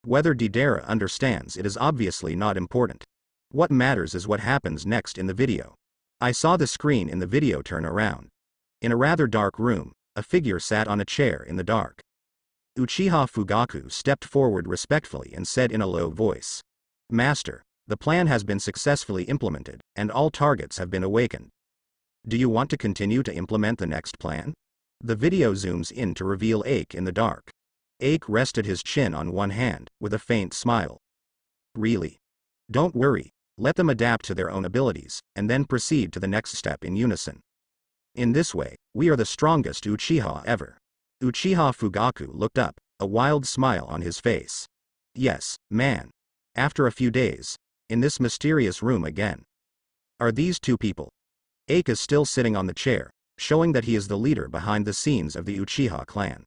Whether Deidara understands it is obviously not important. What matters is what happens next in the video. I saw the screen in the video turn around. In a rather dark room, a figure sat on a chair in the dark. Uchiha Fugaku stepped forward respectfully and said in a low voice, "Master, the plan has been successfully implemented, and all targets have been awakened. Do you want to continue to implement the next plan?" The video zooms in to reveal Ache in the dark. Ache rested his chin on one hand, with a faint smile. "Really? Don't worry, let them adapt to their own abilities, and then proceed to the next step in unison. In this way, we are the strongest Uchiha ever." Uchiha Fugaku looked up, a wild smile on his face. "Yes, man. After a few days, in this mysterious room again. Are these two people?" Ache is still sitting on the chair, showing that he is the leader behind the scenes of the Uchiha clan.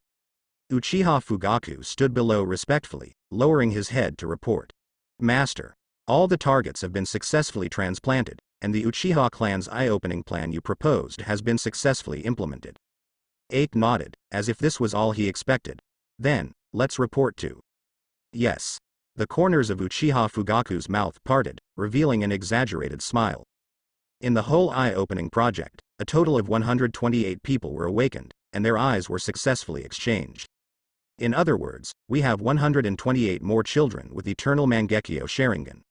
Uchiha Fugaku stood below respectfully, lowering his head to report. "Master, all the targets have been successfully transplanted, and the Uchiha clan's eye-opening plan you proposed has been successfully implemented." Ache nodded, as if this was all he expected. "Then, let's report to." "Yes." The corners of Uchiha Fugaku's mouth parted, revealing an exaggerated smile. In the whole eye-opening project, a total of 128 people were awakened, and their eyes were successfully exchanged. In other words, we have 128 more children with eternal Mangekyo Sharingan.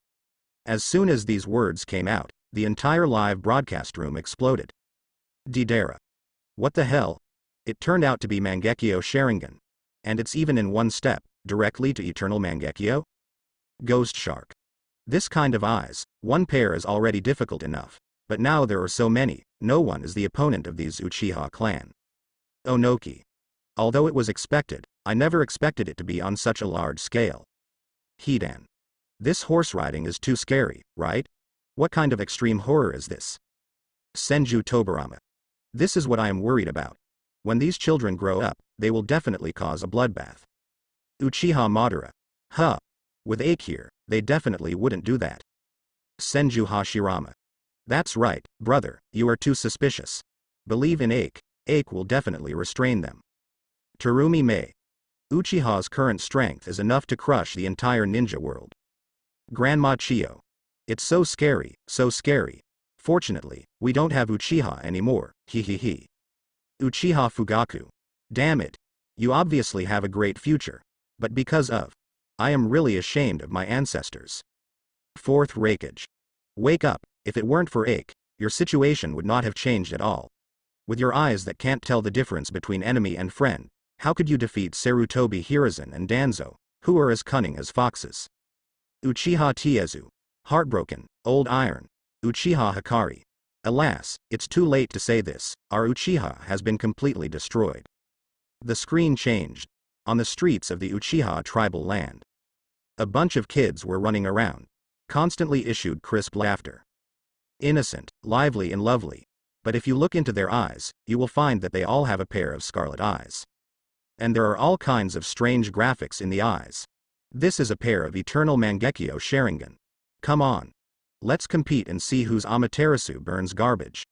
As soon as these words came out, the entire live broadcast room exploded. Deidara. What the hell? It turned out to be Mangekyo Sharingan. And it's even in one step, directly to eternal Mangekyo? Ghost Shark. This kind of eyes, one pair is already difficult enough, but now there are so many, no one is the opponent of these Uchiha clan. Onoki. Although it was expected, I never expected it to be on such a large scale. Hidan. This horse riding is too scary, right? What kind of extreme horror is this? Senju Tobarama. This is what I am worried about. When these children grow up, they will definitely cause a bloodbath. Uchiha Madara. Huh. With Ache here, they definitely wouldn't do that. Senju Hashirama. That's right, brother, you are too suspicious. Believe in Ache. Ache will definitely restrain them. Terumi Mei. Uchiha's current strength is enough to crush the entire ninja world. Grandma Chio. It's so scary, so scary. Fortunately, we don't have Uchiha anymore, he. Uchiha Fugaku. Damn it. You obviously have a great future. But because of. I am really ashamed of my ancestors. Fourth Raikage. Wake up, if it weren't for Ache, your situation would not have changed at all. With your eyes that can't tell the difference between enemy and friend, how could you defeat Sarutobi Hiruzen and Danzo, who are as cunning as foxes? Uchiha Tiezu. Heartbroken, old iron. Uchiha Hikari. Alas, it's too late to say this, our Uchiha has been completely destroyed. The screen changed. On the streets of the Uchiha tribal land. A bunch of kids were running around. Constantly issued crisp laughter. Innocent, lively and lovely. But if you look into their eyes, you will find that they all have a pair of scarlet eyes. And there are all kinds of strange graphics in the eyes. This is a pair of eternal Mangekyo Sharingan. Come on. Let's compete and see whose Amaterasu burns garbage.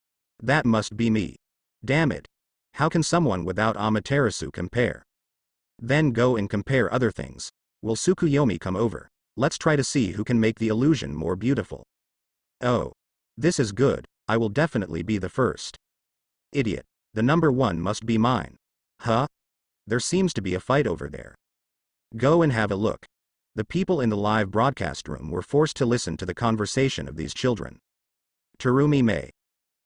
That must be me. Damn it. How can someone without Amaterasu compare? Then go and compare other things. Will Tsukuyomi come over? Let's try to see who can make the illusion more beautiful. Oh. This is good, I will definitely be the first. Idiot. The number one must be mine. Huh? There seems to be a fight over there. Go and have a look. The people in the live broadcast room were forced to listen to the conversation of these children. Terumi Mei.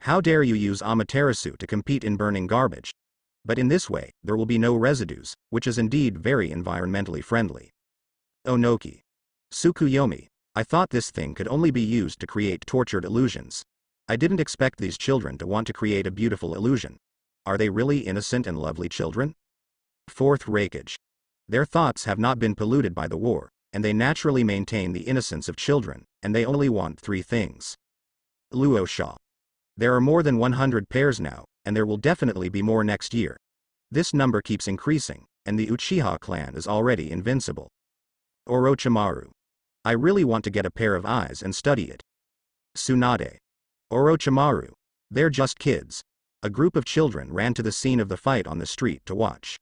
How dare you use Amaterasu to compete in burning garbage? But in this way, there will be no residues, which is indeed very environmentally friendly. Onoki. Tsukuyomi. I thought this thing could only be used to create tortured illusions. I didn't expect these children to want to create a beautiful illusion. Are they really innocent and lovely children? Fourth Raikage. Their thoughts have not been polluted by the war, and they naturally maintain the innocence of children, and they only want three things. Luosha. There are more than 100 pairs now, and there will definitely be more next year. This number keeps increasing, and the Uchiha clan is already invincible. Orochimaru. I really want to get a pair of eyes and study it. Tsunade. Orochimaru. They're just kids. A group of children ran to the scene of the fight on the street to watch.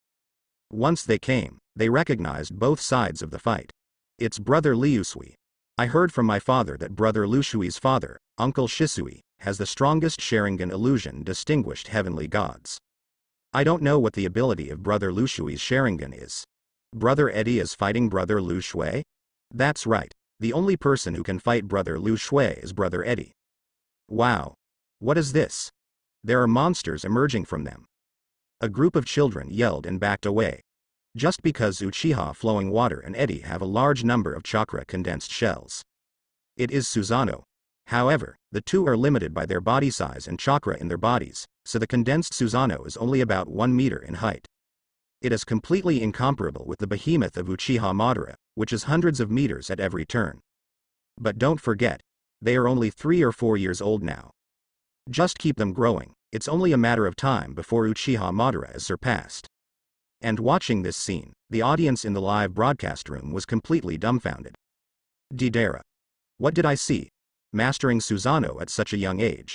Once they came, they recognized both sides of the fight. It's Brother Liusui. I heard from my father that Brother Lushui's father, Uncle Shisui, has the strongest Sharingan illusion distinguished heavenly gods. I don't know what the ability of Brother Lushui's Sharingan is. Brother Eddie is fighting Brother Lu Shui? That's right. The only person who can fight Brother Lu Shui is Brother Eddie. Wow. What is this? There are monsters emerging from them. A group of children yelled and backed away. Just because Uchiha Flowing Water and Eddie have a large number of chakra condensed shells. It is Susanoo. However, the two are limited by their body size and chakra in their bodies, so the condensed Susanoo is only about 1 meter in height. It is completely incomparable with the behemoth of Uchiha Madara, which is hundreds of meters at every turn. But don't forget, they are only 3 or 4 years old now. Just keep them growing, it's only a matter of time before Uchiha Madara is surpassed. And watching this scene, the audience in the live broadcast room was completely dumbfounded. Deidara. What did I see? Mastering Susanoo at such a young age.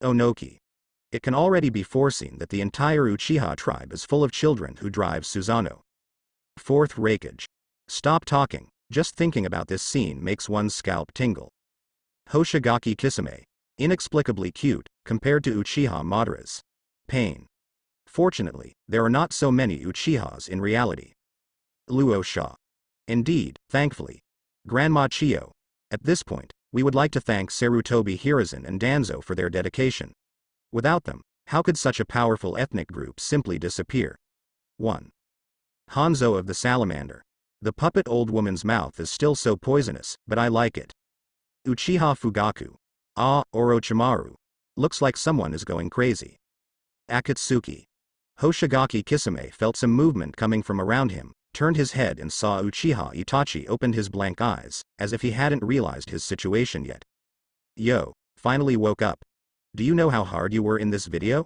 Onoki. It can already be foreseen that the entire Uchiha tribe is full of children who drive Susanoo. Fourth Raikage. Stop talking, just thinking about this scene makes one's scalp tingle. Hoshigaki Kisame. Inexplicably cute, compared to Uchiha Madara's. Pain. Fortunately, there are not so many Uchihas in reality. Luosha. Indeed, thankfully. Grandma Chio. At this point, we would like to thank Sarutobi Hiruzen and Danzo for their dedication. Without them, how could such a powerful ethnic group simply disappear? 1. Hanzo of the Salamander. The puppet old woman's mouth is still so poisonous, but I like it. Uchiha Fugaku. Ah, Orochimaru. Looks like someone is going crazy. Akatsuki. Hoshigaki Kisame felt some movement coming from around him, turned his head and saw Uchiha Itachi opened his blank eyes, as if he hadn't realized his situation yet. Yo, finally woke up. Do you know how hard you were in this video?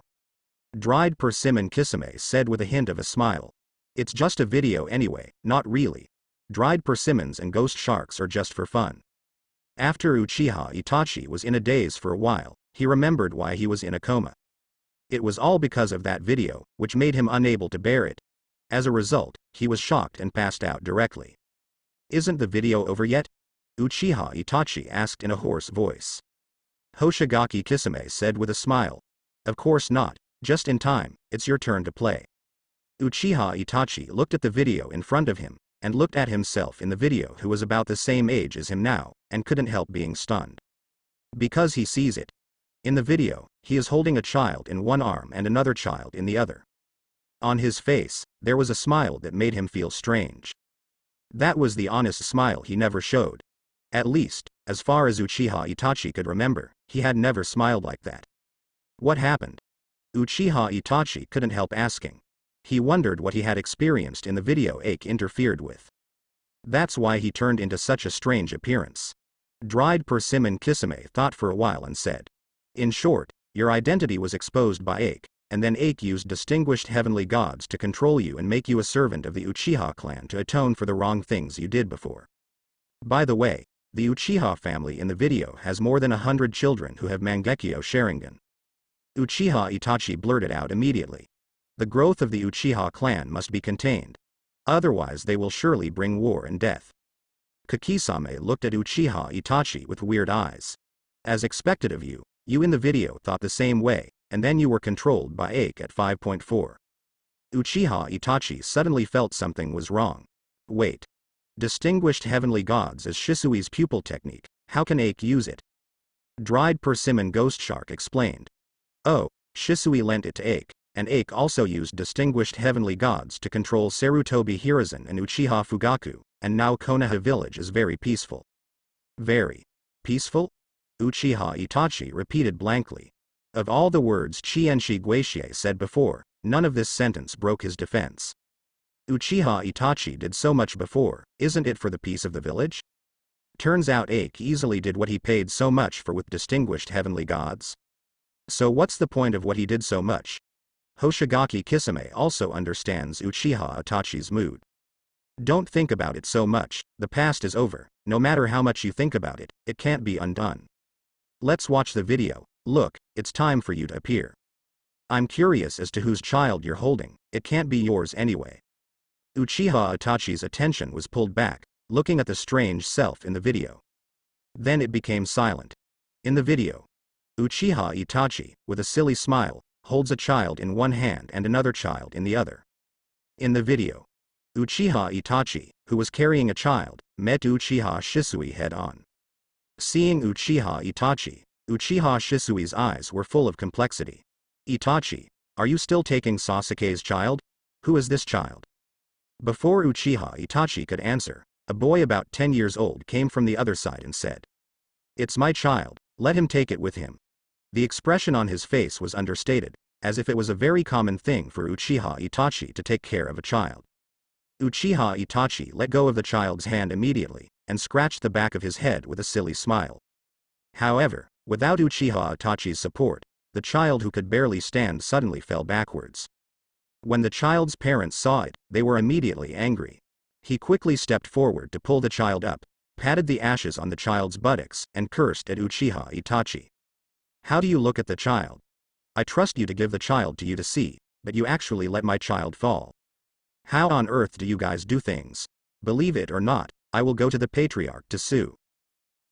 Dried persimmon Kisame said with a hint of a smile. It's just a video anyway, not really. Dried persimmons and ghost sharks are just for fun. After Uchiha Itachi was in a daze for a while, he remembered why he was in a coma. It was all because of that video, which made him unable to bear it. As a result, he was shocked and passed out directly. Isn't the video over yet? Uchiha Itachi asked in a hoarse voice. Hoshigaki Kisame said with a smile. Of course not, just in time, it's your turn to play. Uchiha Itachi looked at the video in front of him, and looked at himself in the video who was about the same age as him now, and couldn't help being stunned. Because he sees it. In the video, he is holding a child in one arm and another child in the other. On his face, there was a smile that made him feel strange. That was the honest smile he never showed. At least, as far as Uchiha Itachi could remember, he had never smiled like that. What happened? Uchiha Itachi couldn't help asking. He wondered what he had experienced in the video ache interfered with. That's why he turned into such a strange appearance. Dried persimmon Kisame thought for a while and said. In short, your identity was exposed by Ache, and then Ache used distinguished heavenly gods to control you and make you a servant of the Uchiha clan to atone for the wrong things you did before. By the way, the Uchiha family in the video has more than 100 children who have Mangekyo Sharingan. Uchiha Itachi blurted out immediately. The growth of the Uchiha clan must be contained. Otherwise they will surely bring war and death. Kakisame looked at Uchiha Itachi with weird eyes. As expected of you, you in the video thought the same way, and then you were controlled by Ache at 5.4. Uchiha Itachi suddenly felt something was wrong. Wait. Distinguished heavenly gods as Shisui's pupil technique, how can Ache use it? Dried persimmon ghost shark explained. Oh, Shisui lent it to Ache, and Ache also used distinguished heavenly gods to control Sarutobi Hiruzen and Uchiha Fugaku, and now Konoha village is very peaceful. Very peaceful? Uchiha Itachi repeated blankly. Of all the words Chienshi Guixie said before, none of this sentence broke his defense. Uchiha Itachi did so much before, isn't it for the peace of the village? Turns out Ache easily did what he paid so much for with distinguished heavenly gods. So what's the point of what he did so much? Hoshigaki Kisame also understands Uchiha Itachi's mood. Don't think about it so much, the past is over, no matter how much you think about it, it can't be undone. Let's watch the video. Look, it's time for you to appear. I'm curious as to whose child you're holding, it can't be yours anyway. Uchiha Itachi's attention was pulled back, looking at the strange self in the video. Then it became silent. In the video, Uchiha Itachi, with a silly smile, holds a child in one hand and another child in the other. In the video, Uchiha Itachi, who was carrying a child, met Uchiha Shisui head-on. Seeing Uchiha Itachi, Uchiha Shisui's eyes were full of complexity. "Itachi, are you still taking Sasuke's child? Who is this child?" Before Uchiha Itachi could answer, a boy about 10 years old came from the other side and said, "It's my child, let him take it with him." The expression on his face was understated, as if it was a very common thing for Uchiha Itachi to take care of a child. Uchiha Itachi let go of the child's hand immediately, and scratched the back of his head with a silly smile. However, without Uchiha Itachi's support, the child who could barely stand suddenly fell backwards. When the child's parents saw it, they were immediately angry. He quickly stepped forward to pull the child up, patted the ashes on the child's buttocks, and cursed at Uchiha Itachi. "How do you look at the child? I trust you to give the child to you to see, but you actually let my child fall. How on earth do you guys do things? Believe it or not, I will go to the patriarch to sue."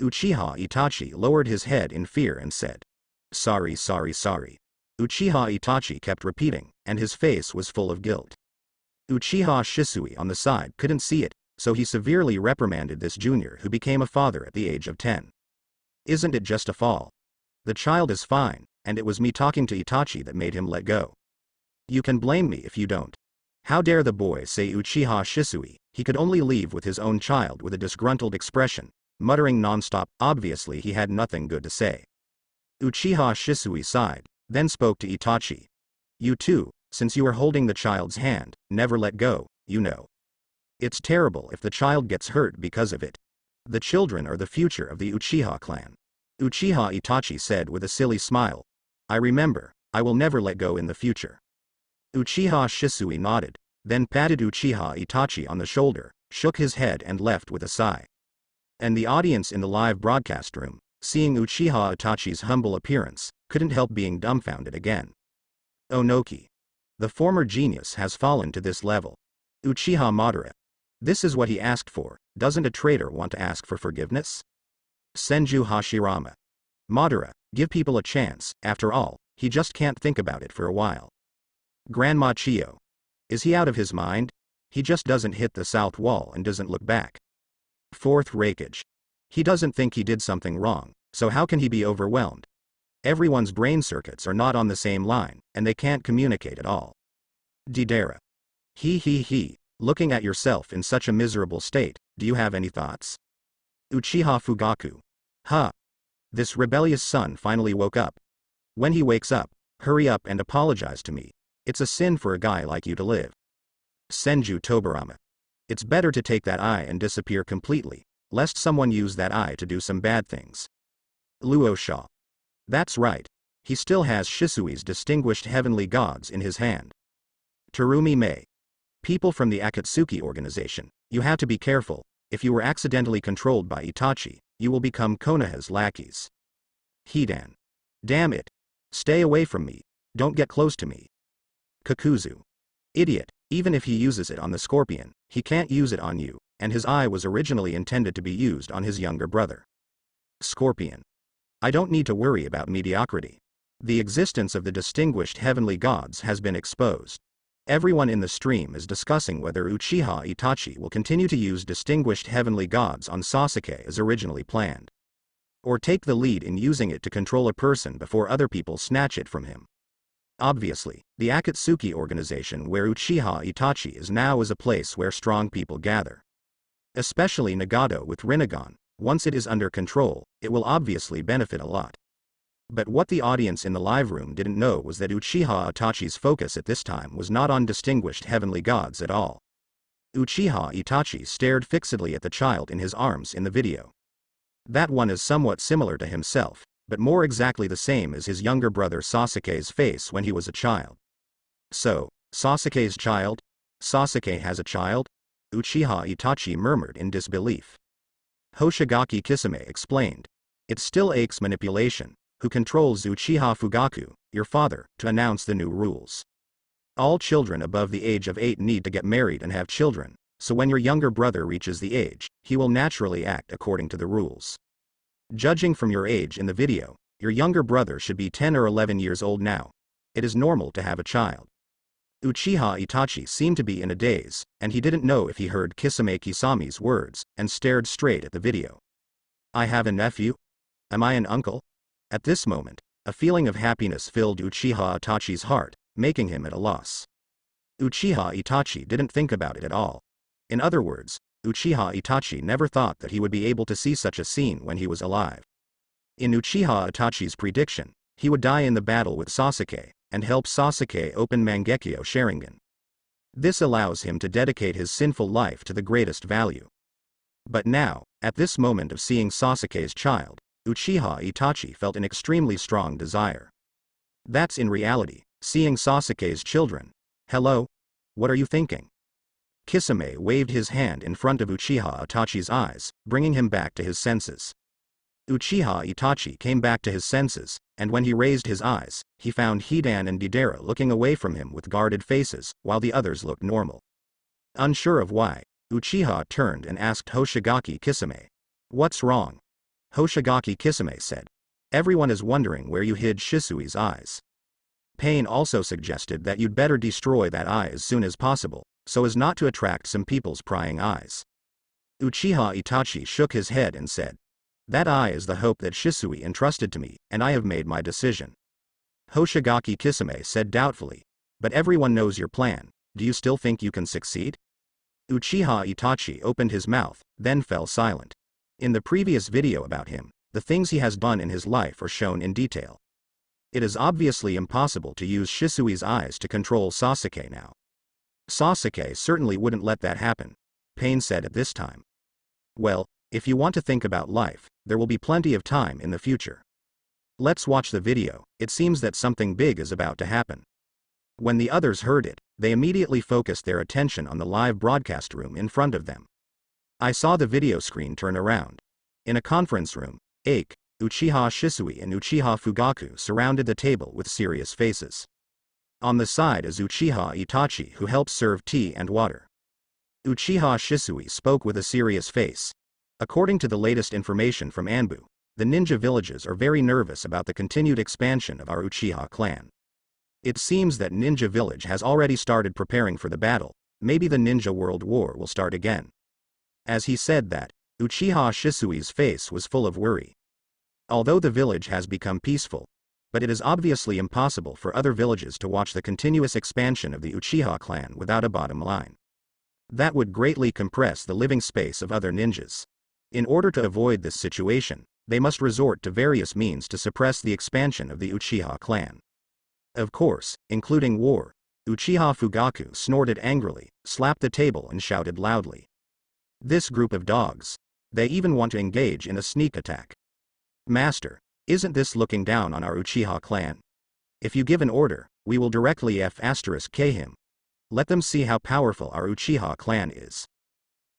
Uchiha Itachi lowered his head in fear and said, "Sorry. Uchiha Itachi kept repeating, and his face was full of guilt. Uchiha Shisui on the side couldn't see it, so he severely reprimanded this junior who became a father at the age of 10. "Isn't it just a fall? The child is fine, and it was me talking to Itachi that made him let go. You can blame me if you don't." How dare the boy say Uchiha Shisui, he could only leave with his own child with a disgruntled expression, muttering non-stop. Obviously he had nothing good to say. Uchiha Shisui sighed, then spoke to Itachi. "You too, since you are holding the child's hand, never let go, you know. It's terrible if the child gets hurt because of it. The children are the future of the Uchiha clan." Uchiha Itachi said with a silly smile, "I remember, I will never let go in the future." Uchiha Shisui nodded, then patted Uchiha Itachi on the shoulder, shook his head and left with a sigh. And the audience in the live broadcast room, seeing Uchiha Itachi's humble appearance, couldn't help being dumbfounded again. Onoki. The former genius has fallen to this level. Uchiha Madara. This is what he asked for. Doesn't a traitor want to ask for forgiveness? Senju Hashirama. Madara, give people a chance, after all, he just can't think about it for a while. Grandma Chio. Is he out of his mind? He just doesn't hit the south wall and doesn't look back. Fourth Raikage. He doesn't think he did something wrong, so how can he be overwhelmed? Everyone's brain circuits are not on the same line, and they can't communicate at all. Deidara. He, looking at yourself in such a miserable state, do you have any thoughts? Uchiha Fugaku. Huh. This rebellious son finally woke up. When he wakes up, hurry up and apologize to me. It's a sin for a guy like you to live. Senju Tobirama. It's better to take that eye and disappear completely, lest someone use that eye to do some bad things. Luo Sha. That's right. He still has Shisui's distinguished heavenly gods in his hand. Terumi Mei. People from the Akatsuki organization, you have to be careful. If you were accidentally controlled by Itachi, you will become Konoha's lackeys. Hidan. Damn it. Stay away from me. Don't get close to me. Kakuzu. Idiot, even if he uses it on the scorpion, he can't use it on you, and his eye was originally intended to be used on his younger brother. Scorpion. I don't need to worry about mediocrity. The existence of the distinguished heavenly gods has been exposed. Everyone in the stream is discussing whether Uchiha Itachi will continue to use distinguished heavenly gods on Sasuke as originally planned, or take the lead in using it to control a person before other people snatch it from him. Obviously, the Akatsuki organization where Uchiha Itachi is now is a place where strong people gather. Especially Nagato with Rinnegan, once it is under control, it will obviously benefit a lot. But what the audience in the live room didn't know was that Uchiha Itachi's focus at this time was not on distinguished heavenly gods at all. Uchiha Itachi stared fixedly at the child in his arms in the video. That one is somewhat similar to himself, but more exactly the same as his younger brother Sasuke's face when he was a child. So, Sasuke's child? Sasuke has a child? Uchiha Itachi murmured in disbelief. Hoshigaki Kisame explained. It's still Ake's manipulation, who controls Uchiha Fugaku, your father, to announce the new rules. All children above the age of 8 need to get married and have children, so when your younger brother reaches the age, he will naturally act according to the rules. Judging from your age in the video, your younger brother should be 10 or 11 years old now. It is normal to have a child. Uchiha Itachi seemed to be in a daze, and he didn't know if he heard Kisame Kisami's words, and stared straight at the video. I have a nephew? Am I an uncle? At this moment, a feeling of happiness filled Uchiha Itachi's heart, making him at a loss. Uchiha Itachi didn't think about it at all. In other words, Uchiha Itachi never thought that he would be able to see such a scene when he was alive. In Uchiha Itachi's prediction, he would die in the battle with Sasuke, and help Sasuke open Mangekyo Sharingan. This allows him to dedicate his sinful life to the greatest value. But now, at this moment of seeing Sasuke's child, Uchiha Itachi felt an extremely strong desire. That's in reality, seeing Sasuke's children. Hello? What are you thinking? Kisame waved his hand in front of Uchiha Itachi's eyes, bringing him back to his senses. Uchiha Itachi came back to his senses, and when he raised his eyes, he found Hidan and Deidara looking away from him with guarded faces, while the others looked normal. Unsure of why, Uchiha turned and asked Hoshigaki Kisame. What's wrong? Hoshigaki Kisame said. Everyone is wondering where you hid Shisui's eyes. Pain also suggested that you'd better destroy that eye as soon as possible, so as not to attract some people's prying eyes. Uchiha Itachi shook his head and said. That eye is the hope that Shisui entrusted to me, and I have made my decision. Hoshigaki Kisame said doubtfully. But everyone knows your plan, do you still think you can succeed? Uchiha Itachi opened his mouth, then fell silent. In the previous video about him, the things he has done in his life are shown in detail. It is obviously impossible to use Shisui's eyes to control Sasuke now. Sasuke certainly wouldn't let that happen, Pain said at this time. Well, if you want to think about life, there will be plenty of time in the future. Let's watch the video, it seems that something big is about to happen. When the others heard it, they immediately focused their attention on the live broadcast room in front of them. I saw the video screen turn around. In a conference room, Ake, Uchiha Shisui and Uchiha Fugaku surrounded the table with serious faces. On the side is Uchiha Itachi, who helps serve tea and water. Uchiha Shisui spoke with a serious face. According to the latest information from Anbu, the ninja villages are very nervous about the continued expansion of our Uchiha clan. It seems that Ninja Village has already started preparing for the battle, maybe the Ninja World War will start again. As he said that, Uchiha Shisui's face was full of worry. Although the village has become peaceful, but it is obviously impossible for other villages to watch the continuous expansion of the Uchiha clan without a bottom line. That would greatly compress the living space of other ninjas. In order to avoid this situation, they must resort to various means to suppress the expansion of the Uchiha clan. Of course, including war. Uchiha Fugaku snorted angrily, slapped the table and shouted loudly. This group of dogs. They even want to engage in a sneak attack. Master, isn't this looking down on our Uchiha clan? If you give an order, we will directly F*K him. Let them see how powerful our Uchiha clan is.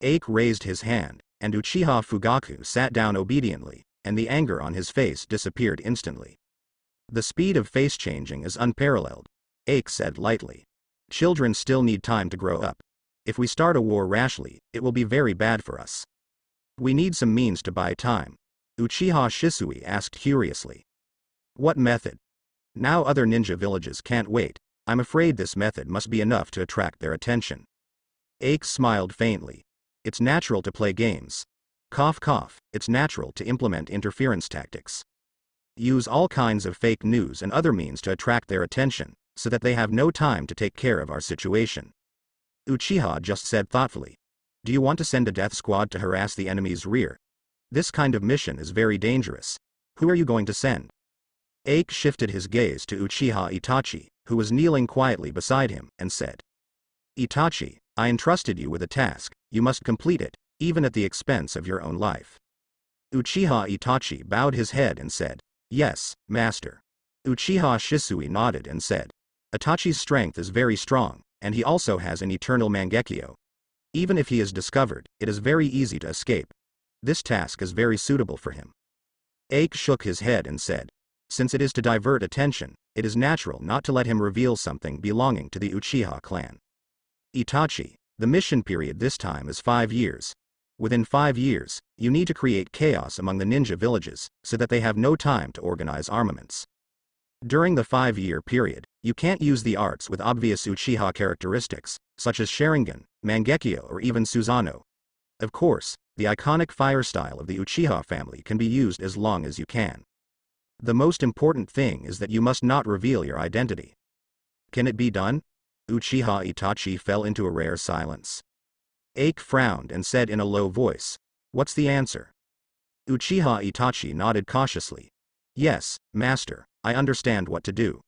Ake raised his hand, and Uchiha Fugaku sat down obediently, and the anger on his face disappeared instantly. The speed of face changing is unparalleled, Ake said lightly. Children still need time to grow up. If we start a war rashly, it will be very bad for us. We need some means to buy time. Uchiha Shisui asked curiously. What method? Now other ninja villages can't wait, I'm afraid this method must be enough to attract their attention. Ake smiled faintly. It's natural to play games. Cough cough, it's natural to implement interference tactics. Use all kinds of fake news and other means to attract their attention, so that they have no time to take care of our situation. Uchiha just said thoughtfully. Do you want to send a death squad to harass the enemy's rear? This kind of mission is very dangerous. Who are you going to send? Ake shifted his gaze to Uchiha Itachi, who was kneeling quietly beside him, and said. Itachi, I entrusted you with a task, you must complete it, even at the expense of your own life. Uchiha Itachi bowed his head and said, Yes, master. Uchiha Shisui nodded and said, Itachi's strength is very strong, and he also has an eternal Mangekyo. Even if he is discovered, it is very easy to escape. This task is very suitable for him. Ake shook his head and said, Since it is to divert attention, it is natural not to let him reveal something belonging to the Uchiha clan. Itachi, The mission period this time is 5 years. Within 5 years, you need to create chaos among the ninja villages, so that they have no time to organize armaments. During the 5-year period, you can't use the arts with obvious Uchiha characteristics, such as Sharingan, Mangekyo or even Susanoo. Of course, the iconic fire style of the Uchiha family can be used as long as you can. The most important thing is that you must not reveal your identity. Can it be done? Uchiha Itachi fell into a rare silence. Ike frowned and said in a low voice, "What's the answer?" Uchiha Itachi nodded cautiously. "Yes, master, I understand what to do."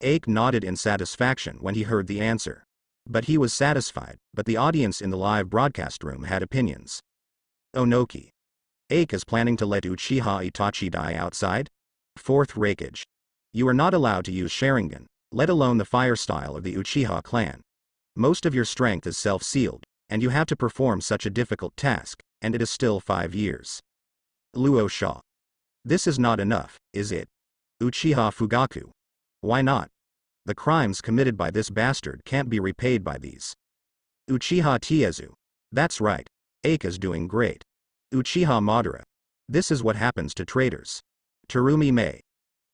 Ike nodded in satisfaction when he heard the answer. But he was satisfied, but the audience in the live broadcast room had opinions. Onoki. Ike is planning to let Uchiha Itachi die outside? Fourth Raikage. You are not allowed to use Sharingan, let alone the fire style of the Uchiha clan. Most of your strength is self-sealed, and you have to perform such a difficult task, and it is still 5 years. Luo Sha. This is not enough, is it? Uchiha Fugaku. Why not? The crimes committed by this bastard can't be repaid by these. Uchiha Tiezu. That's right. Ike is doing great. Uchiha Madara. This is what happens to traitors. Terumi Mei.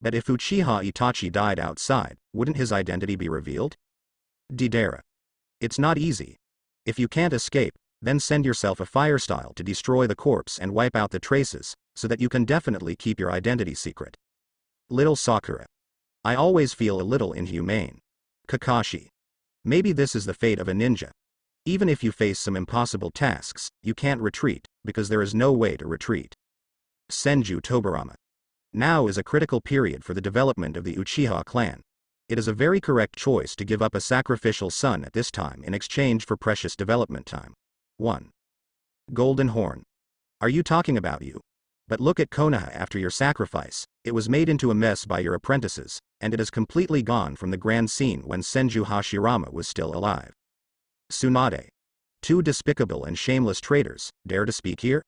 But if Uchiha Itachi died outside, wouldn't his identity be revealed? Deidara. It's not easy. If you can't escape, then send yourself a fire style to destroy the corpse and wipe out the traces, so that you can definitely keep your identity secret. Little Sakura. I always feel a little inhumane. Kakashi. Maybe this is the fate of a ninja. Even if you face some impossible tasks, you can't retreat, because there is no way to retreat. Senju Tobirama. Now is a critical period for the development of the Uchiha clan. It is a very correct choice to give up a sacrificial son at this time in exchange for precious development time. 1. Golden Horn. Are you talking about you? But look at Konoha after your sacrifice, it was made into a mess by your apprentices, and it is completely gone from the grand scene when Senju Hashirama was still alive. Tsunade. 2 despicable and shameless traitors, dare to speak here?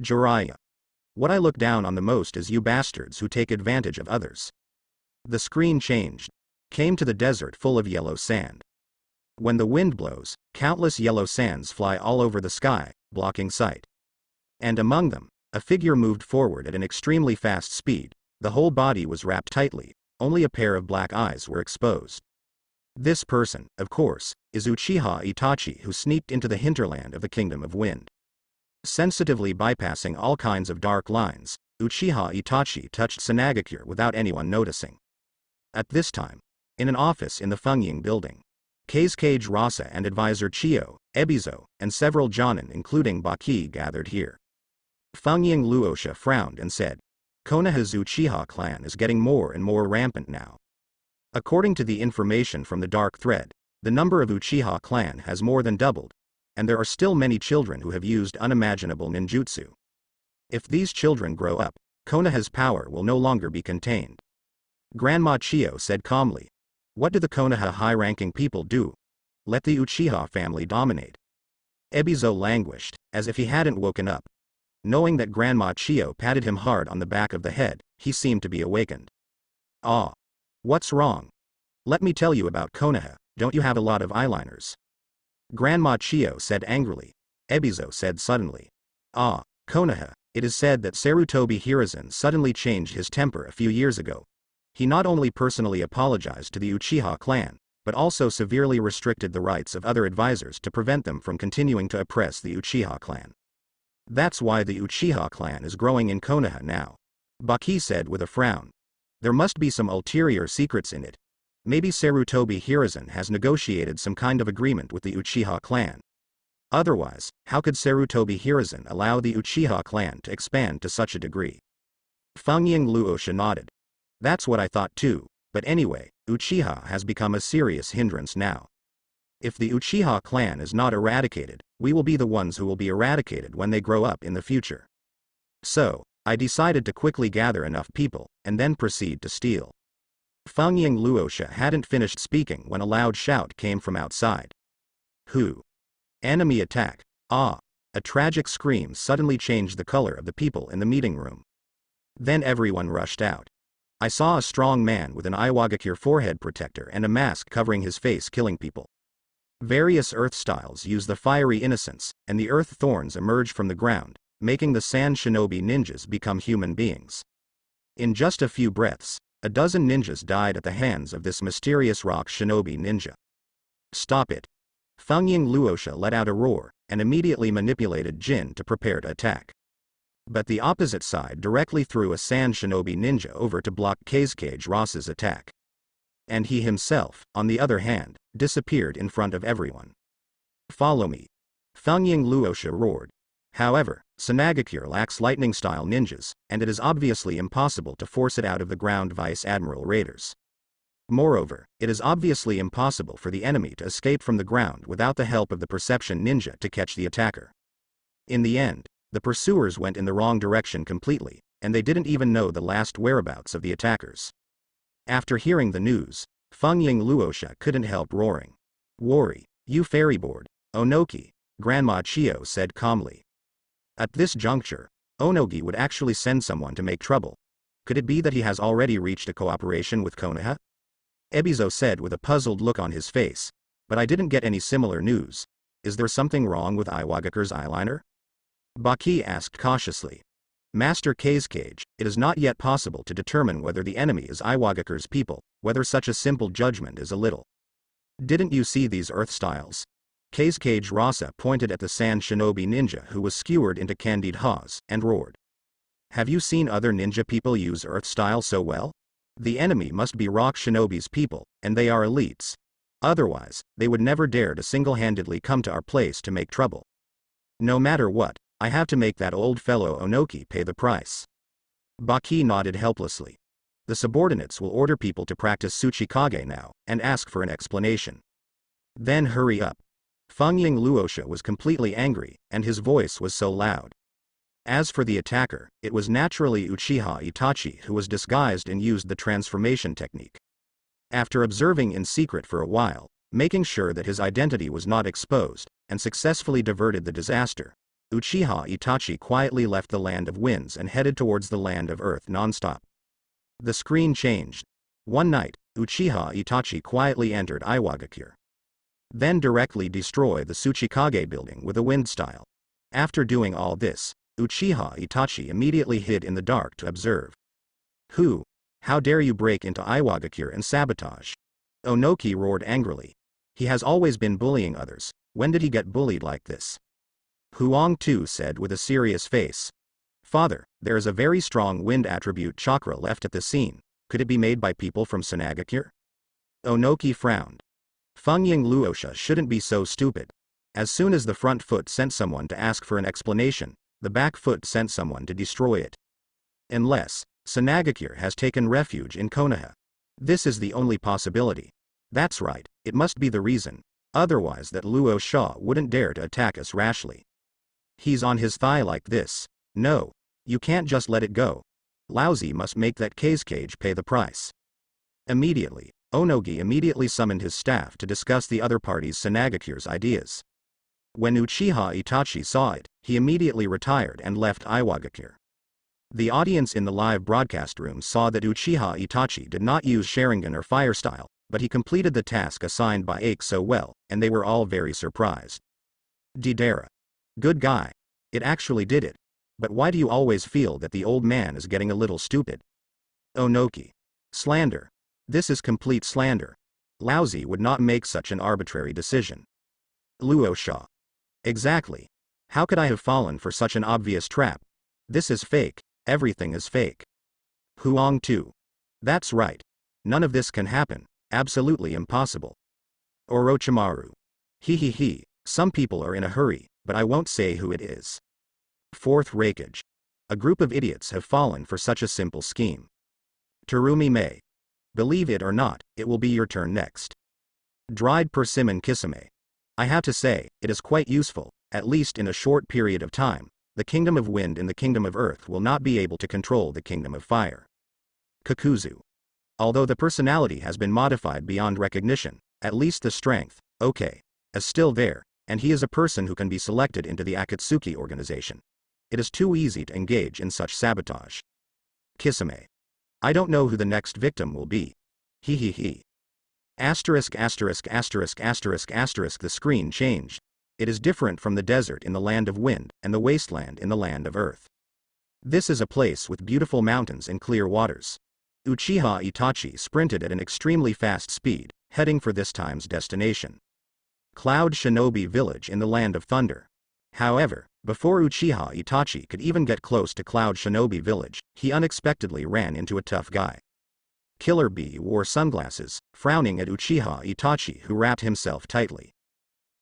Jiraiya. What I look down on the most is you bastards who take advantage of others. The screen changed. Came to the desert full of yellow sand. When the wind blows, countless yellow sands fly all over the sky, blocking sight. And among them, a figure moved forward at an extremely fast speed. The whole body was wrapped tightly, only a pair of black eyes were exposed. This person, of course, is Uchiha Itachi, who sneaked into the hinterland of the Kingdom of Wind. Sensitively bypassing all kinds of dark lines, Uchiha Itachi touched Tsunagakure without anyone noticing. At this time, in an office in the Fengying building, Kazekage Rasa and advisor Chio, Ebizo, and several Jonin including Baki gathered here. Fengying Luosha frowned and said, Konoha's Uchiha clan is getting more and more rampant now. According to the information from the Dark Thread, the number of Uchiha clan has more than doubled, and there are still many children who have used unimaginable ninjutsu. If these children grow up, Konoha's power will no longer be contained. Grandma Chio said calmly, what do the Konoha high-ranking people do? Let the Uchiha family dominate. Ebizo languished, as if he hadn't woken up. Knowing that Grandma Chio patted him hard on the back of the head, he seemed to be awakened. Ah. What's wrong? Let me tell you about Konoha, don't you have a lot of eyeliners? Grandma Chio said angrily. Ebizo said suddenly. Ah, Konoha, it is said that Sarutobi Hiruzen suddenly changed his temper a few years ago. He not only personally apologized to the Uchiha clan, but also severely restricted the rights of other advisors to prevent them from continuing to oppress the Uchiha clan. That's why the Uchiha clan is growing in Konoha now. Baki said with a frown. There must be some ulterior secrets in it. Maybe Sarutobi Hiruzen has negotiated some kind of agreement with the Uchiha clan. Otherwise, how could Sarutobi Hiruzen allow the Uchiha clan to expand to such a degree? Fengying Luosha nodded. That's what I thought too, but anyway, Uchiha has become a serious hindrance now. If the Uchiha clan is not eradicated, we will be the ones who will be eradicated when they grow up in the future. So, I decided to quickly gather enough people, and then proceed to steal. Fengying Luosha hadn't finished speaking when a loud shout came from outside. Who? Enemy attack. Ah! A tragic scream suddenly changed the color of the people in the meeting room. Then everyone rushed out. I saw a strong man with an Iwagakure forehead protector and a mask covering his face killing people. Various earth styles use the fiery innocence, and the earth thorns emerge from the ground, making the sand shinobi ninjas become human beings. In just a few breaths, a dozen ninjas died at the hands of this mysterious rock shinobi ninja. Stop it! Fengying Luosha let out a roar, and immediately manipulated Jin to prepare to attack. But the opposite side directly threw a sand shinobi ninja over to block Kazekage Rasa's attack. And he himself, on the other hand, disappeared in front of everyone. Follow me! Fengying Luosha roared. However, Sanagakure lacks lightning-style ninjas, and it is obviously impossible to force it out of the ground Vice Admiral raiders. Moreover, it is obviously impossible for the enemy to escape from the ground without the help of the perception ninja to catch the attacker. In the end, the pursuers went in the wrong direction completely, and they didn't even know the last whereabouts of the attackers. After hearing the news, Fengying Luosha couldn't help roaring. "Worry, you fairyboard, Onoki," Grandma Chio said calmly. At this juncture, Onogi would actually send someone to make trouble. Could it be that he has already reached a cooperation with Konoha? Ebizo said with a puzzled look on his face. But I didn't get any similar news. Is there something wrong with Iwagakure's eyeliner? Baki asked cautiously. Master Kazekage, it is not yet possible to determine whether the enemy is Iwagakure's people, whether such a simple judgment is a little. Didn't you see these earth styles? Kazekage Rasa pointed at the sand shinobi ninja who was skewered into candied haws, and roared. Have you seen other ninja people use earth style so well? The enemy must be rock shinobi's people, and they are elites. Otherwise, they would never dare to single-handedly come to our place to make trouble. No matter what, I have to make that old fellow Onoki pay the price. Baki nodded helplessly. The subordinates will order people to practice Tsuchikage now, and ask for an explanation. Then hurry up. Fengying Luosha was completely angry, and his voice was so loud. As for the attacker, it was naturally Uchiha Itachi who was disguised and used the transformation technique. After observing in secret for a while, making sure that his identity was not exposed, and successfully diverted the disaster, Uchiha Itachi quietly left the Land of Winds and headed towards the Land of Earth non-stop. The screen changed. One night, Uchiha Itachi quietly entered Iwagakure. Then directly destroy the Tsuchikage building with a wind style. After doing all this, Uchiha Itachi immediately hid in the dark to observe. Who? How dare you break into Iwagakure and sabotage? Onoki roared angrily. He has always been bullying others. When did he get bullied like this? Huang too said with a serious face. Father, there is a very strong wind attribute chakra left at the scene. Could it be made by people from Sanagakure? Onoki frowned. Fengying Luosha shouldn't be so stupid. As soon as the front foot sent someone to ask for an explanation, the back foot sent someone to destroy it. Unless Sanagakure has taken refuge in Konoha. This is the only possibility. That's right, it must be the reason. Otherwise that Luosha wouldn't dare to attack us rashly. He's on his thigh like this. No. You can't just let it go. Lousy must make that Kazekage pay the price. Immediately, Onogi immediately summoned his staff to discuss the other party's Sanagakure's ideas. When Uchiha Itachi saw it, he immediately retired and left Iwagakure. The audience in the live broadcast room saw that Uchiha Itachi did not use Sharingan or Fire Style, but he completed the task assigned by Ake so well, and they were all very surprised. Didera. Good guy. It actually did it. But why do you always feel that the old man is getting a little stupid? Onoki. Slander. This is complete slander. Lousy would not make such an arbitrary decision. Luosha. Exactly. How could I have fallen for such an obvious trap? This is fake. Everything is fake. Huang too. That's right. None of this can happen. Absolutely impossible. Orochimaru. He. Some people are in a hurry, but I won't say who it is. Fourth Raikage. A group of idiots have fallen for such a simple scheme. Terumi Mei. Believe it or not, it will be your turn next. Dried Persimmon Kisame. I have to say, it is quite useful, at least in a short period of time. The Kingdom of Wind and the Kingdom of Earth will not be able to control the Kingdom of Fire. Kakuzu. Although the personality has been modified beyond recognition, at least the strength, is still there, and he is a person who can be selected into the Akatsuki organization. It is too easy to engage in such sabotage. Kisame. I don't know who the next victim will be. He. Asterisk asterisk asterisk asterisk asterisk the screen changed. It is different from the desert in the land of wind and the wasteland in the land of earth. This is a place with beautiful mountains and clear waters. Uchiha Itachi sprinted at an extremely fast speed, heading for this time's destination. Cloud Shinobi Village in the Land of Thunder. However, before Uchiha Itachi could even get close to Cloud Shinobi Village, he unexpectedly ran into a tough guy. Killer Bee wore sunglasses, frowning at Uchiha Itachi, who wrapped himself tightly.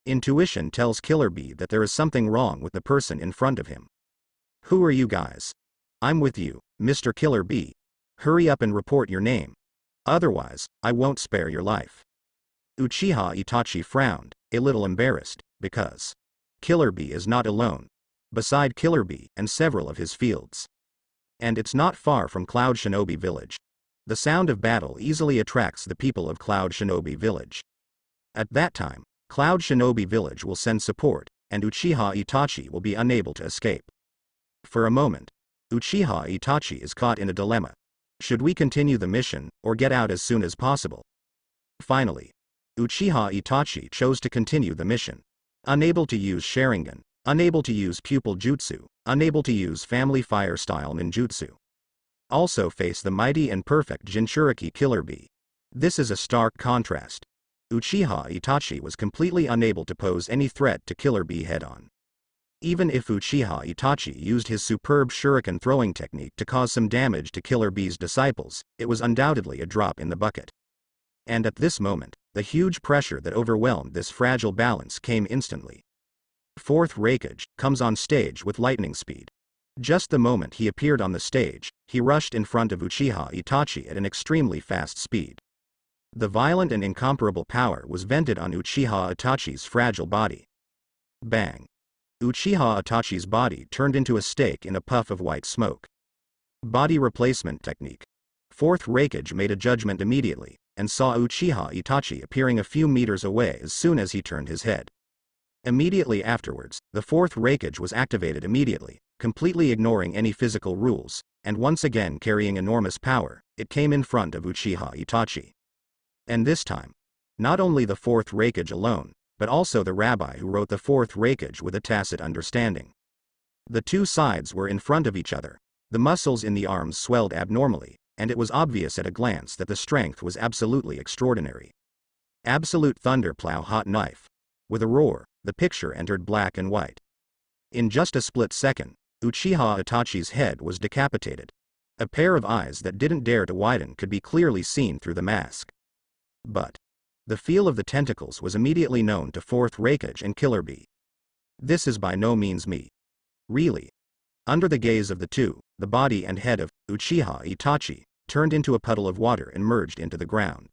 Intuition tells Killer Bee that there is something wrong with the person in front of him. Who are you guys? I'm with you, Mr. Killer Bee. Hurry up and report your name. Otherwise, I won't spare your life. Uchiha Itachi frowned, a little embarrassed, because Killer Bee is not alone. Beside Killer Bee and several of his fields. And it's not far from Cloud Shinobi Village. The sound of battle easily attracts the people of Cloud Shinobi Village. At that time, Cloud Shinobi Village will send support, and Uchiha Itachi will be unable to escape. For a moment, Uchiha Itachi is caught in a dilemma. Should we continue the mission, or get out as soon as possible? Finally, Uchiha Itachi chose to continue the mission. Unable to use Sharingan, unable to use pupil jutsu, unable to use family fire style ninjutsu. Also face the mighty and perfect Jinchuriki Killer Bee. This is a stark contrast. Uchiha Itachi was completely unable to pose any threat to Killer Bee head-on. Even if Uchiha Itachi used his superb shuriken throwing technique to cause some damage to Killer Bee's disciples, it was undoubtedly a drop in the bucket. And at this moment, the huge pressure that overwhelmed this fragile balance came instantly. Fourth Raikage comes on stage with lightning speed. Just the moment he appeared on the stage, he rushed in front of Uchiha Itachi at an extremely fast speed. The violent and incomparable power was vented on Uchiha Itachi's fragile body. Bang! Uchiha Itachi's body turned into a steak in a puff of white smoke. Body replacement technique. Fourth Raikage made a judgment immediately, and saw Uchiha Itachi appearing a few meters away as soon as he turned his head. Immediately afterwards, the fourth Raikage was activated immediately, completely ignoring any physical rules, and once again carrying enormous power, it came in front of Uchiha Itachi. And this time, not only the fourth Raikage alone, but also the rabbi who wrote the fourth Raikage with a tacit understanding. The two sides were in front of each other. The muscles in the arms swelled abnormally, and it was obvious at a glance that the strength was absolutely extraordinary. Absolute thunderplow hot knife. With a roar, the picture entered black and white. In just a split second, Uchiha Itachi's head was decapitated. A pair of eyes that didn't dare to widen could be clearly seen through the mask. But the feel of the tentacles was immediately known to fourth Raikage and Killer Bee. This is by no means me. Really. Under the gaze of the two, the body and head of Uchiha Itachi turned into a puddle of water and merged into the ground.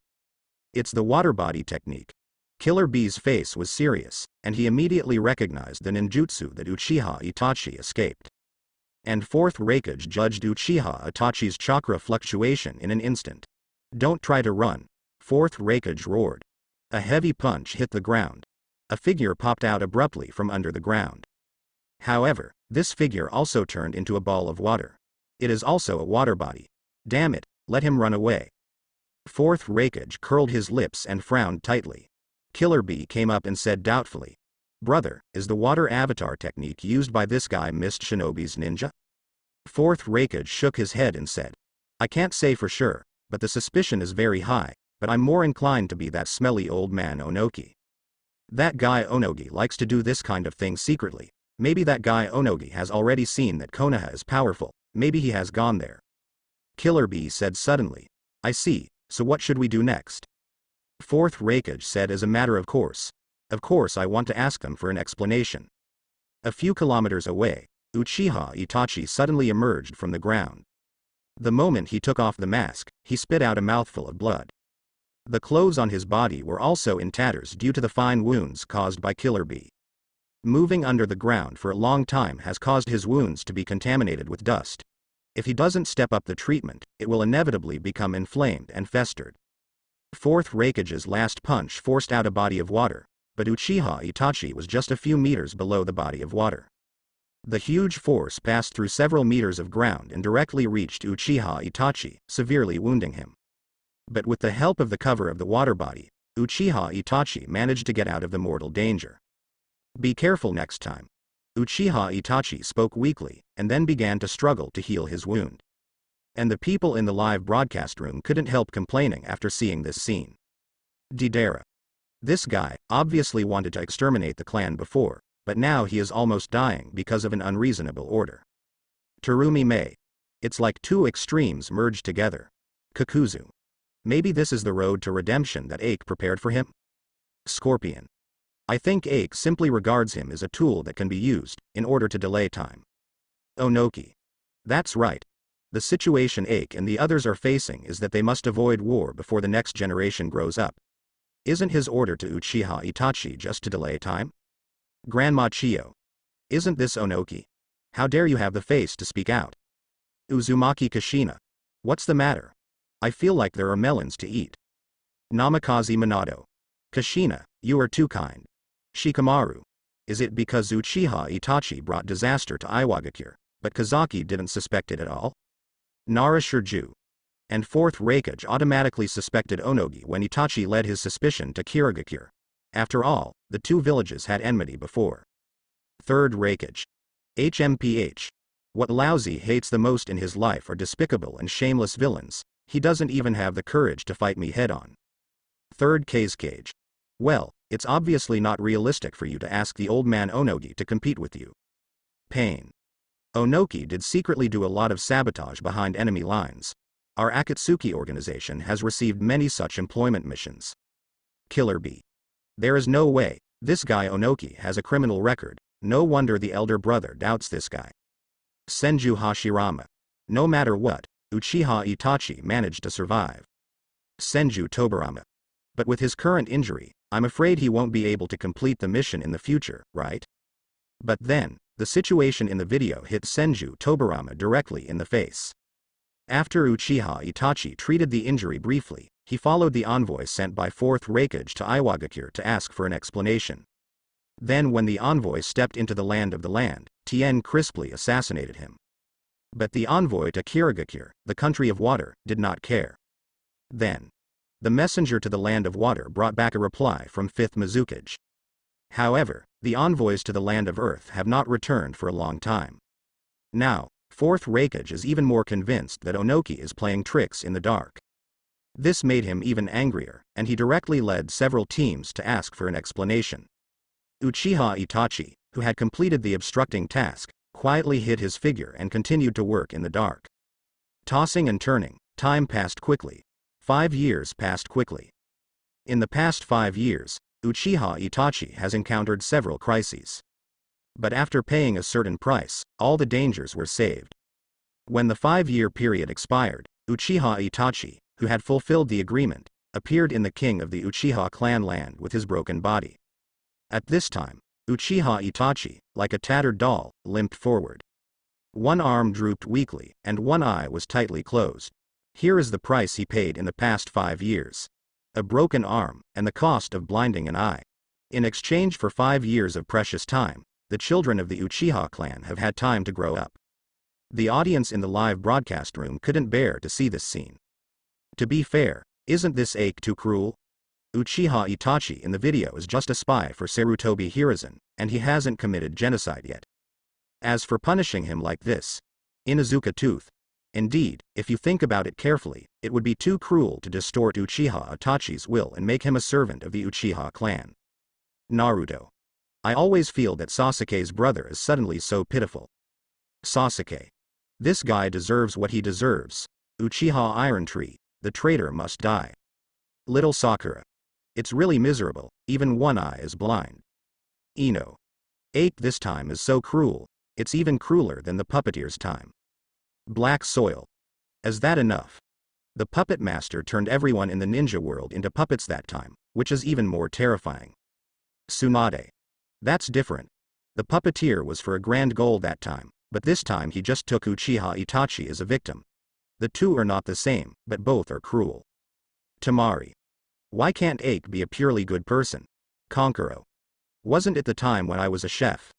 It's the water body technique. Killer Bee's face was serious, and he immediately recognized the ninjutsu that Uchiha Itachi escaped. And fourth Raikage judged Uchiha Itachi's chakra fluctuation in an instant. Don't try to run. Fourth Raikage roared. A heavy punch hit the ground. A figure popped out abruptly from under the ground. However, this figure also turned into a ball of water. It is also a water body. Damn it, let him run away. Fourth Raikage curled his lips and frowned tightly. Killer Bee came up and said doubtfully, "Brother, is the water avatar technique used by this guy Mist Shinobi's ninja?" Fourth Raikage shook his head and said, "I can't say for sure, but the suspicion is very high, but I'm more inclined to be that smelly old man Onoki. That guy Onogi likes to do this kind of thing secretly. Maybe that guy Onogi has already seen that Konoha is powerful, maybe he has gone there." Killer Bee said suddenly, "I see, so what should we do next?" Fourth Raikage said as a matter of course, "Of course I want to ask them for an explanation." A few kilometers away, Uchiha Itachi suddenly emerged from the ground. The moment he took off the mask, he spit out a mouthful of blood. The clothes on his body were also in tatters due to the fine wounds caused by Killer Bee. Moving under the ground for a long time has caused his wounds to be contaminated with dust. If he doesn't step up the treatment, it will inevitably become inflamed and festered. Fourth Raikage's last punch forced out a body of water, but Uchiha Itachi was just a few meters below the body of water. The huge force passed through several meters of ground and directly reached Uchiha Itachi, severely wounding him. But with the help of the cover of the water body, Uchiha Itachi managed to get out of the mortal danger. Be careful next time. Uchiha Itachi spoke weakly, and then began to struggle to heal his wound. And the people in the live broadcast room couldn't help complaining after seeing this scene. Deidara. This guy obviously wanted to exterminate the clan before, but now he is almost dying because of an unreasonable order. Terumi Mei. It's like two extremes merged together. Kakuzu. Maybe this is the road to redemption that Aike prepared for him? Scorpion. I think Aike simply regards him as a tool that can be used, in order to delay time. Onoki. That's right. The situation Aike and the others are facing is that they must avoid war before the next generation grows up. Isn't his order to Uchiha Itachi just to delay time? Grandma Chiyo. Isn't this Onoki? How dare you have the face to speak out? Uzumaki Kushina. What's the matter? I feel like there are melons to eat. Namikaze Minato. Kushina, you are too kind. Shikamaru. Is it because Uchiha Itachi brought disaster to Iwagakure, but Kazaki didn't suspect it at all? Nara Shirju. And fourth Raikage automatically suspected Onogi when Itachi led his suspicion to Kirigakure. After all, the two villages had enmity before. Third Raikage. HMPH. What Laozi hates the most in his life are despicable and shameless villains. He doesn't even have the courage to fight me head-on. Third Kazekage. Well, it's obviously not realistic for you to ask the old man Onogi to compete with you. Pain. Onoki did secretly do a lot of sabotage behind enemy lines. Our Akatsuki organization has received many such employment missions. Killer Bee. There is no way. This guy Onoki has a criminal record. No wonder the elder brother doubts this guy. Senju Hashirama. No matter what, Uchiha Itachi managed to survive. Senju Tobarama. But with his current injury, I'm afraid he won't be able to complete the mission in the future, right? But then, the situation in the video hit Senju Tobarama directly in the face. After Uchiha Itachi treated the injury briefly, he followed the envoy sent by 4th Raikage to Iwagakure to ask for an explanation. Then when the envoy stepped into the land, Tien crisply assassinated him. But the envoy to Kirigakure, the country of water, did not care. Then, the messenger to the land of water brought back a reply from 5th Mizukage. However, the envoys to the land of earth have not returned for a long time. Now, 4th Raikage is even more convinced that Onoki is playing tricks in the dark. This made him even angrier, and he directly led several teams to ask for an explanation. Uchiha Itachi, who had completed the obstructing task, quietly hid his figure and continued to work in the dark. Tossing and turning, time passed quickly. 5 years passed quickly. In the past 5 years, Uchiha Itachi has encountered several crises. But after paying a certain price, all the dangers were saved. When the 5-year period expired, Uchiha Itachi, who had fulfilled the agreement, appeared in the king of the Uchiha clan land with his broken body. At this time, Uchiha Itachi, like a tattered doll, limped forward. One arm drooped weakly, and one eye was tightly closed. Here is the price he paid in the past 5 years. A broken arm, and the cost of blinding an eye. In exchange for 5 years of precious time, the children of the Uchiha clan have had time to grow up. The audience in the live broadcast room couldn't bear to see this scene. To be fair, isn't this Aike too cruel? Uchiha Itachi in the video is just a spy for Sarutobi Hiruzen, and he hasn't committed genocide yet. As for punishing him like this, Inuzuka Tooth. Indeed, if you think about it carefully, it would be too cruel to distort Uchiha Itachi's will and make him a servant of the Uchiha clan. Naruto. I always feel that Sasuke's brother is suddenly so pitiful. Sasuke. This guy deserves what he deserves. Uchiha Iron Tree, the traitor must die. Little Sakura. It's really miserable, even one eye is blind. Ino. Aike this time is so cruel, it's even crueler than the puppeteer's time. Black Soil. Is that enough? The puppet master turned everyone in the ninja world into puppets that time, which is even more terrifying. Tsunade. That's different. The puppeteer was for a grand goal that time, but this time he just took Uchiha Itachi as a victim. The two are not the same, but both are cruel. Temari. Why can't Aike be a purely good person? Konkuro. Wasn't it the time when I was a chef?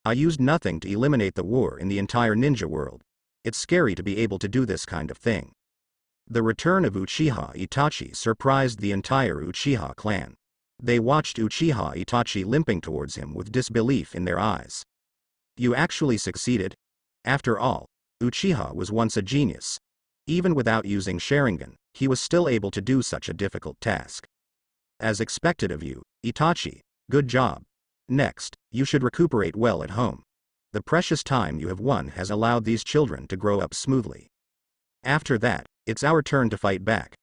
I used nothing to eliminate the war in the entire ninja world. It's scary to be able to do this kind of thing. The return of Uchiha Itachi surprised the entire Uchiha clan. They watched Uchiha Itachi limping towards him with disbelief in their eyes. You actually succeeded? After all, Uchiha was once a genius. Even without using Sharingan, he was still able to do such a difficult task. As expected of you, Itachi, good job. Next, you should recuperate well at home. The precious time you have won has allowed these children to grow up smoothly. After that, it's our turn to fight back.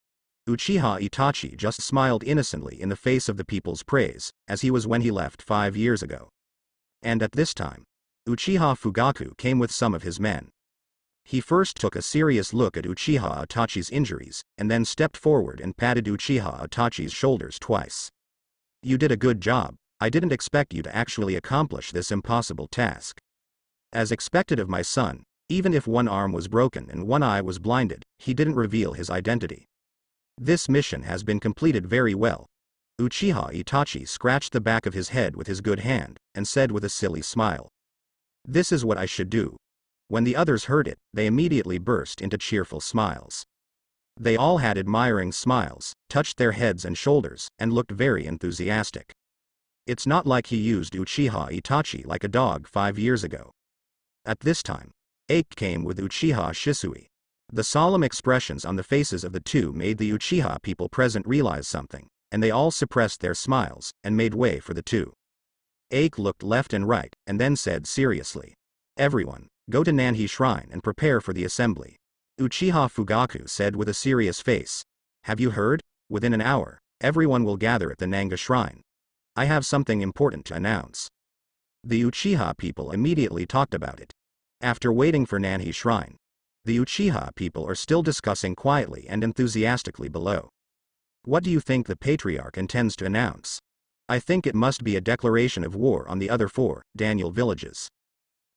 Uchiha Itachi just smiled innocently in the face of the people's praise, as he was when he left 5 years ago. And at this time, Uchiha Fugaku came with some of his men. He first took a serious look at Uchiha Itachi's injuries, and then stepped forward and patted Uchiha Itachi's shoulders twice. You did a good job. I didn't expect you to actually accomplish this impossible task. As expected of my son, even if one arm was broken and one eye was blinded, he didn't reveal his identity. This mission has been completed very well. Uchiha Itachi scratched the back of his head with his good hand, and said with a silly smile. This is what I should do. When the others heard it, they immediately burst into cheerful smiles. They all had admiring smiles, touched their heads and shoulders, and looked very enthusiastic. It's not like he used Uchiha Itachi like a dog 5 years ago. At this time, Ake came with Uchiha Shisui. The solemn expressions on the faces of the two made the Uchiha people present realize something, and they all suppressed their smiles, and made way for the two. Ake looked left and right, and then said seriously, "Everyone, go to Nanhi Shrine and prepare for the assembly." Uchiha Fugaku said with a serious face, "Have you heard? Within an hour, everyone will gather at the Nanga Shrine. I have something important to announce." The Uchiha people immediately talked about it. After waiting for Nanhi Shrine, the Uchiha people are still discussing quietly and enthusiastically below. What do you think the patriarch intends to announce? I think it must be a declaration of war on the other 4 Daniel villages.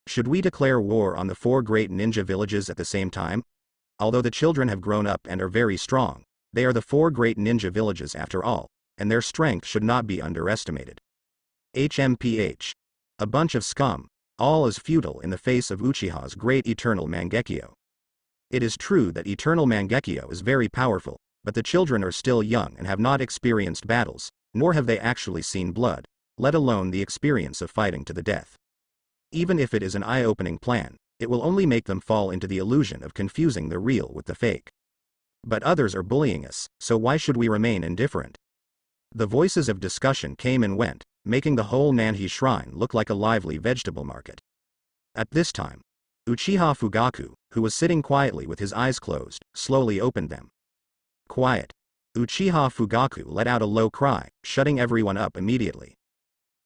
Should we declare war on the 4 great ninja villages at the same time? Although the children have grown up and are very strong, they are the 4 great ninja villages after all, and their strength should not be underestimated. HMPH. A bunch of scum, all is futile in the face of Uchiha's great eternal Mangekyo. It is true that eternal Mangekyo is very powerful, but the children are still young and have not experienced battles, nor have they actually seen blood, let alone the experience of fighting to the death. Even if it is an eye-opening plan, it will only make them fall into the illusion of confusing the real with the fake. But others are bullying us, so why should we remain indifferent? The voices of discussion came and went, making the whole Nanhi Shrine look like a lively vegetable market. At this time, Uchiha Fugaku, who was sitting quietly with his eyes closed, slowly opened them. Quiet. Uchiha Fugaku let out a low cry, shutting everyone up immediately.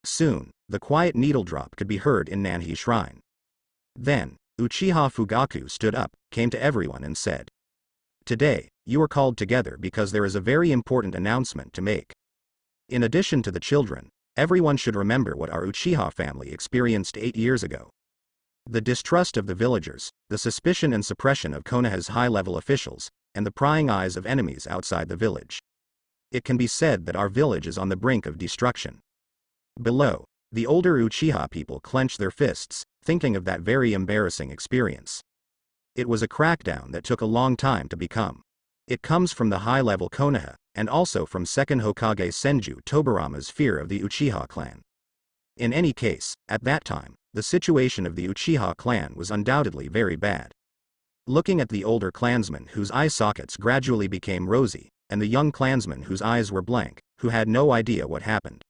Soon, the quiet needle drop could be heard in Nanhi Shrine. Then, Uchiha Fugaku stood up, came to everyone and said, "Today, you are called together because there is a very important announcement to make. In addition to the children, everyone should remember what our Uchiha family experienced 8 years ago. The distrust of the villagers, the suspicion and suppression of Konoha's high-level officials, and the prying eyes of enemies outside the village. It can be said that our village is on the brink of destruction." Below, the older Uchiha people clenched their fists, thinking of that very embarrassing experience. It was a crackdown that took a long time to become. It comes from the high-level Konoha, and also from second Hokage Senju Tobarama's fear of the Uchiha clan. In any case, at that time, the situation of the Uchiha clan was undoubtedly very bad. Looking at the older clansmen whose eye sockets gradually became rosy, and the young clansmen whose eyes were blank, who had no idea what happened,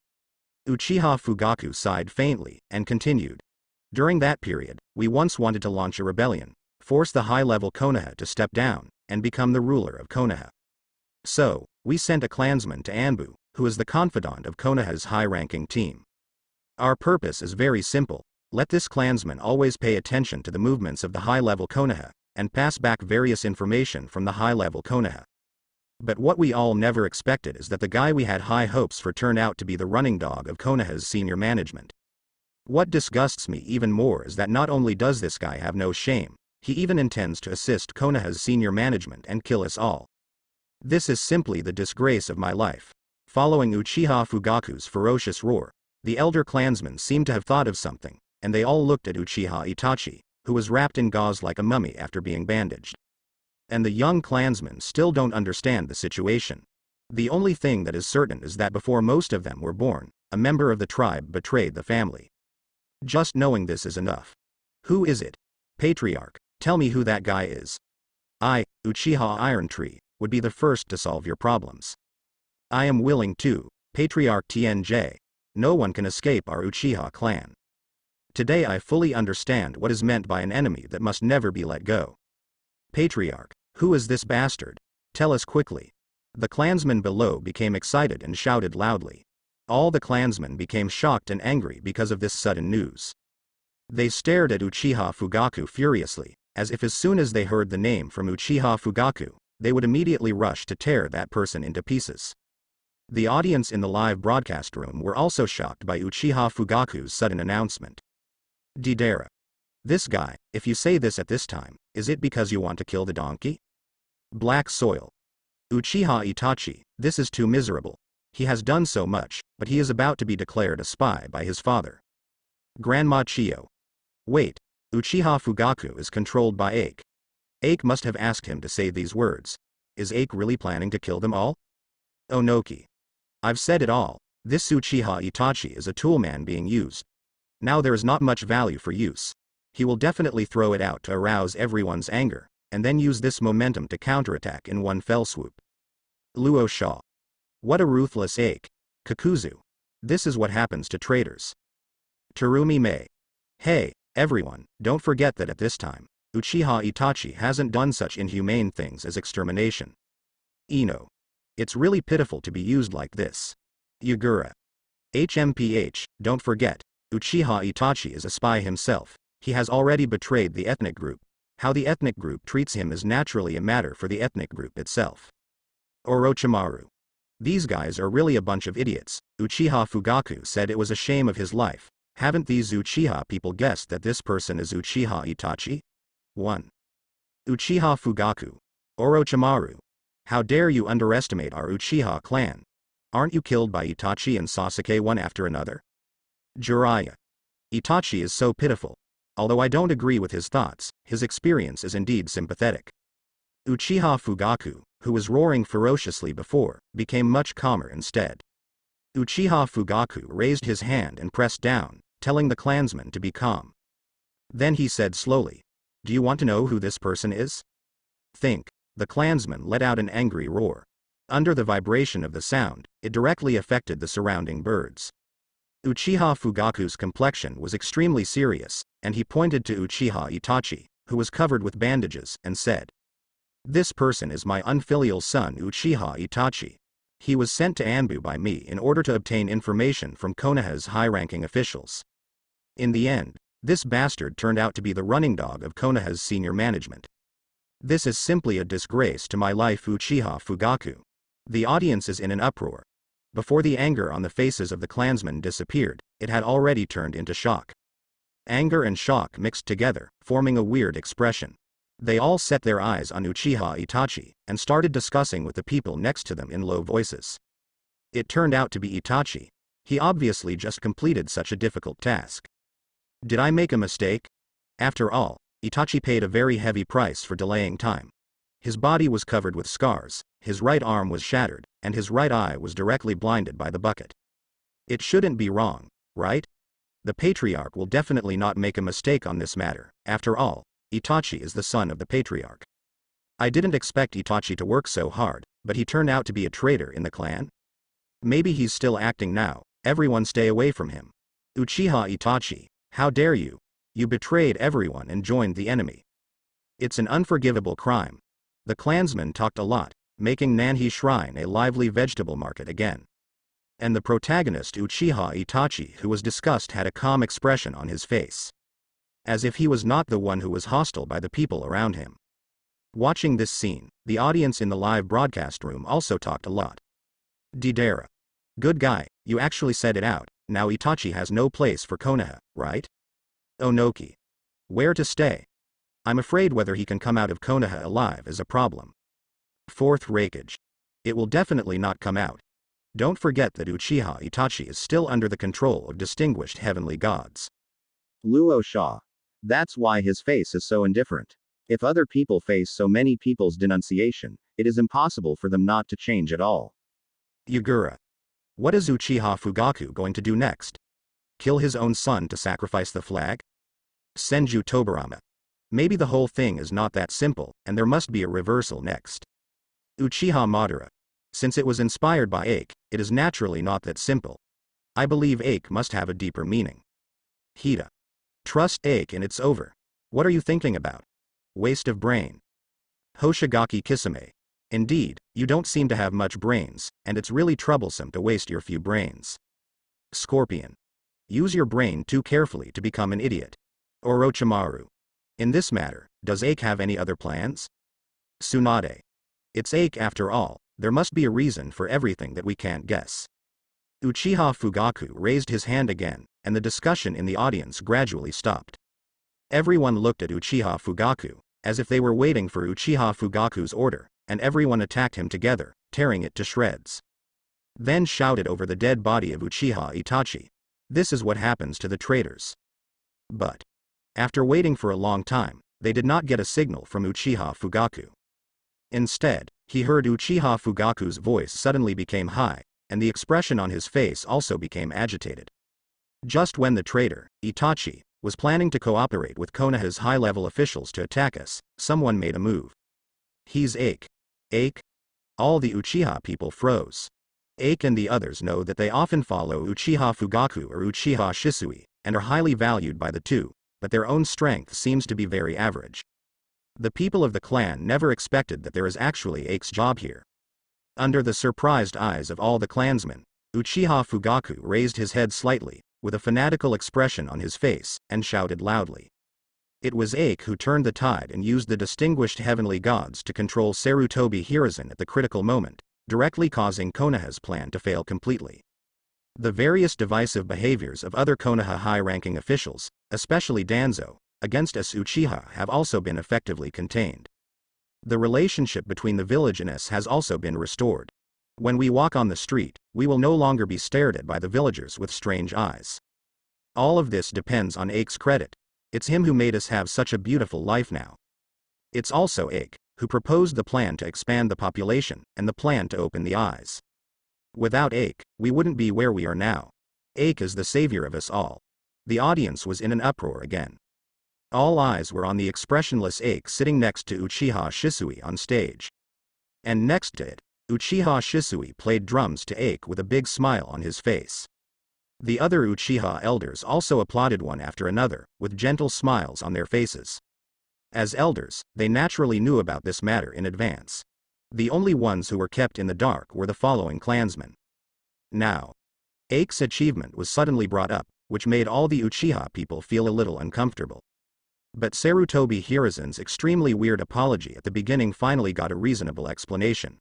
Uchiha Fugaku sighed faintly, and continued. During that period, we once wanted to launch a rebellion, force the high-level Konoha to step down, and become the ruler of Konoha. So, we sent a clansman to Anbu, who is the confidant of Konoha's high-ranking team. Our purpose is very simple: let this clansman always pay attention to the movements of the high-level Konoha, and pass back various information from the high-level Konoha. But what we all never expected is that the guy we had high hopes for turned out to be the running dog of Konoha's senior management. What disgusts me even more is that not only does this guy have no shame, he even intends to assist Konoha's senior management and kill us all. This is simply the disgrace of my life. Following Uchiha Fugaku's ferocious roar, the elder clansmen seemed to have thought of something, and they all looked at Uchiha Itachi, who was wrapped in gauze like a mummy after being bandaged. And the young clansmen still don't understand the situation. The only thing that is certain is that before most of them were born, a member of the tribe betrayed the family. Just knowing this is enough. Who is it? Patriarch, tell me who that guy is. I, Uchiha Irontree, would be the first to solve your problems. I am willing to, Patriarch Tianjie. No one can escape our Uchiha clan. Today I fully understand what is meant by an enemy that must never be let go. Patriarch, who is this bastard? Tell us quickly. The clansmen below became excited and shouted loudly. All the clansmen became shocked and angry because of this sudden news. They stared at Uchiha Fugaku furiously, as if as soon as they heard the name from Uchiha Fugaku, they would immediately rush to tear that person into pieces. The audience in the live broadcast room were also shocked by Uchiha Fugaku's sudden announcement. Deidara. This guy, if you say this at this time, is it because you want to kill the donkey? Black soil. Uchiha Itachi, this is too miserable. He has done so much, but he is about to be declared a spy by his father. Grandma Chiyo. Wait, Uchiha Fugaku is controlled by Aike. Aike must have asked him to say these words. Is Aike really planning to kill them all? Onoki. I've said it all. This Uchiha Itachi is a toolman being used. Now there is not much value for use. He will definitely throw it out to arouse everyone's anger, and then use this momentum to counterattack in one fell swoop. Luo Sha. What a ruthless Aike. Kakuzu. This is what happens to traitors. Terumi Mei. Hey, everyone, don't forget that at this time, Uchiha Itachi hasn't done such inhumane things as extermination. Ino. It's really pitiful to be used like this. Yagura. HMPH, don't forget, Uchiha Itachi is a spy himself. He has already betrayed the ethnic group. How the ethnic group treats him is naturally a matter for the ethnic group itself. Orochimaru. These guys are really a bunch of idiots. Uchiha Fugaku said it was a shame of his life. Haven't these Uchiha people guessed that this person is Uchiha Itachi? 1. Uchiha Fugaku. Orochimaru. How dare you underestimate our Uchiha clan? Aren't you killed by Itachi and Sasuke one after another? Jiraiya. Itachi is so pitiful. Although I don't agree with his thoughts, his experience is indeed sympathetic. Uchiha Fugaku, who was roaring ferociously before, became much calmer instead. Uchiha Fugaku raised his hand and pressed down, telling the clansmen to be calm. Then he said slowly, "Do you want to know who this person is?" Think. The clansmen let out an angry roar. Under the vibration of the sound, it directly affected the surrounding birds. Uchiha Fugaku's complexion was extremely serious, and he pointed to Uchiha Itachi, who was covered with bandages, and said, "This person is my unfilial son Uchiha Itachi. He was sent to Anbu by me in order to obtain information from Konoha's high-ranking officials. In the end, this bastard turned out to be the running dog of Konoha's senior management. This is simply a disgrace to my life Uchiha Fugaku." The audience is in an uproar. Before the anger on the faces of the clansmen disappeared, it had already turned into shock. Anger and shock mixed together, forming a weird expression. They all set their eyes on Uchiha Itachi, and started discussing with the people next to them in low voices. It turned out to be Itachi. He obviously just completed such a difficult task. Did I make a mistake? After all, Itachi paid a very heavy price for delaying time. His body was covered with scars, his right arm was shattered, and his right eye was directly blinded by the bucket. It shouldn't be wrong, right? The patriarch will definitely not make a mistake on this matter. After all, Itachi is the son of the patriarch. I didn't expect Itachi to work so hard, but he turned out to be a traitor in the clan? Maybe he's still acting now. Everyone stay away from him. Uchiha Itachi, how dare you? You betrayed everyone and joined the enemy. It's an unforgivable crime. The clansmen talked a lot, making Nanhi Shrine a lively vegetable market again. And the protagonist Uchiha Itachi, who was discussed, had a calm expression on his face. As if he was not the one who was hostile by the people around him. Watching this scene, the audience in the live broadcast room also talked a lot. Deidara. Good guy, you actually said it out. Now Itachi has no place for Konoha, right? Onoki. Where to stay? I'm afraid whether he can come out of Konoha alive is a problem. Fourth Raikage. It will definitely not come out. Don't forget that Uchiha Itachi is still under the control of distinguished heavenly gods. Luo Sha. That's why his face is so indifferent. If other people face so many people's denunciation, it is impossible for them not to change at all. Yugura. What is Uchiha Fugaku going to do next? Kill his own son to sacrifice the flag? Senju Tobirama. Maybe the whole thing is not that simple, and there must be a reversal next. Uchiha Madara. Since it was inspired by Ache, it is naturally not that simple. I believe Ache must have a deeper meaning. Hida. Trust Ache and it's over. What are you thinking about? Waste of brain. Hoshigaki Kisame. Indeed, you don't seem to have much brains, and it's really troublesome to waste your few brains. Scorpion. Use your brain too carefully to become an idiot. Orochimaru. In this matter, does Ache have any other plans? Tsunade. It's Ache after all, there must be a reason for everything that we can't guess. Uchiha Fugaku raised his hand again, and the discussion in the audience gradually stopped. Everyone looked at Uchiha Fugaku, as if they were waiting for Uchiha Fugaku's order, and everyone attacked him together, tearing it to shreds. Then shouted over the dead body of Uchiha Itachi. This is what happens to the traitors. But after waiting for a long time, they did not get a signal from Uchiha Fugaku. Instead, he heard Uchiha Fugaku's voice suddenly became high, and the expression on his face also became agitated. Just when the traitor, Itachi, was planning to cooperate with Konoha's high-level officials to attack us, someone made a move. He's Ache. Ache? All the Uchiha people froze. Ache and the others know that they often follow Uchiha Fugaku or Uchiha Shisui, and are highly valued by the two, but their own strength seems to be very average. The people of the clan never expected that there is actually Ache's job here. Under the surprised eyes of all the clansmen, Uchiha Fugaku raised his head slightly, with a fanatical expression on his face, and shouted loudly. It was Ache who turned the tide and used the distinguished heavenly gods to control Sarutobi Hiruzen at the critical moment, directly causing Konoha's plan to fail completely. The various divisive behaviors of other Konoha high-ranking officials, especially Danzo, against us Uchiha have also been effectively contained. The relationship between the village and us has also been restored. When we walk on the street, we will no longer be stared at by the villagers with strange eyes. All of this depends on Ache's credit. It's him who made us have such a beautiful life now. It's also Ache who proposed the plan to expand the population and the plan to open the eyes. Without Ache, we wouldn't be where we are now. Ache is the savior of us all. The audience was in an uproar again. All eyes were on the expressionless Ache sitting next to Uchiha Shisui on stage. And next to it, Uchiha Shisui played drums to Ache with a big smile on his face. The other Uchiha elders also applauded one after another, with gentle smiles on their faces. As elders, they naturally knew about this matter in advance. The only ones who were kept in the dark were the following clansmen. Now, Ache's achievement was suddenly brought up, which made all the Uchiha people feel a little uncomfortable. But Sarutobi Hiruzen's extremely weird apology at the beginning finally got a reasonable explanation.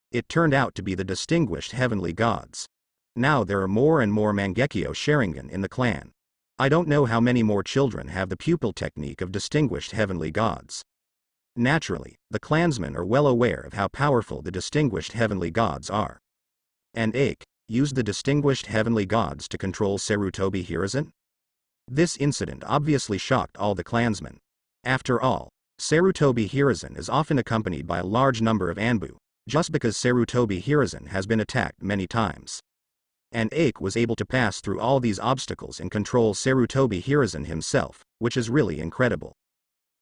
It turned out to be the distinguished heavenly gods. Now there are more and more Mangekyo Sharingan in the clan. I don't know how many more children have the pupil technique of distinguished heavenly gods. Naturally, the clansmen are well aware of how powerful the distinguished heavenly gods are. And Ache used the distinguished heavenly gods to control Sarutobi Hiruzen? This incident obviously shocked all the clansmen. After all, Sarutobi Hiruzen is often accompanied by a large number of Anbu, just because Sarutobi Hiruzen has been attacked many times. And Ache was able to pass through all these obstacles and control Sarutobi Hiruzen himself, which is really incredible.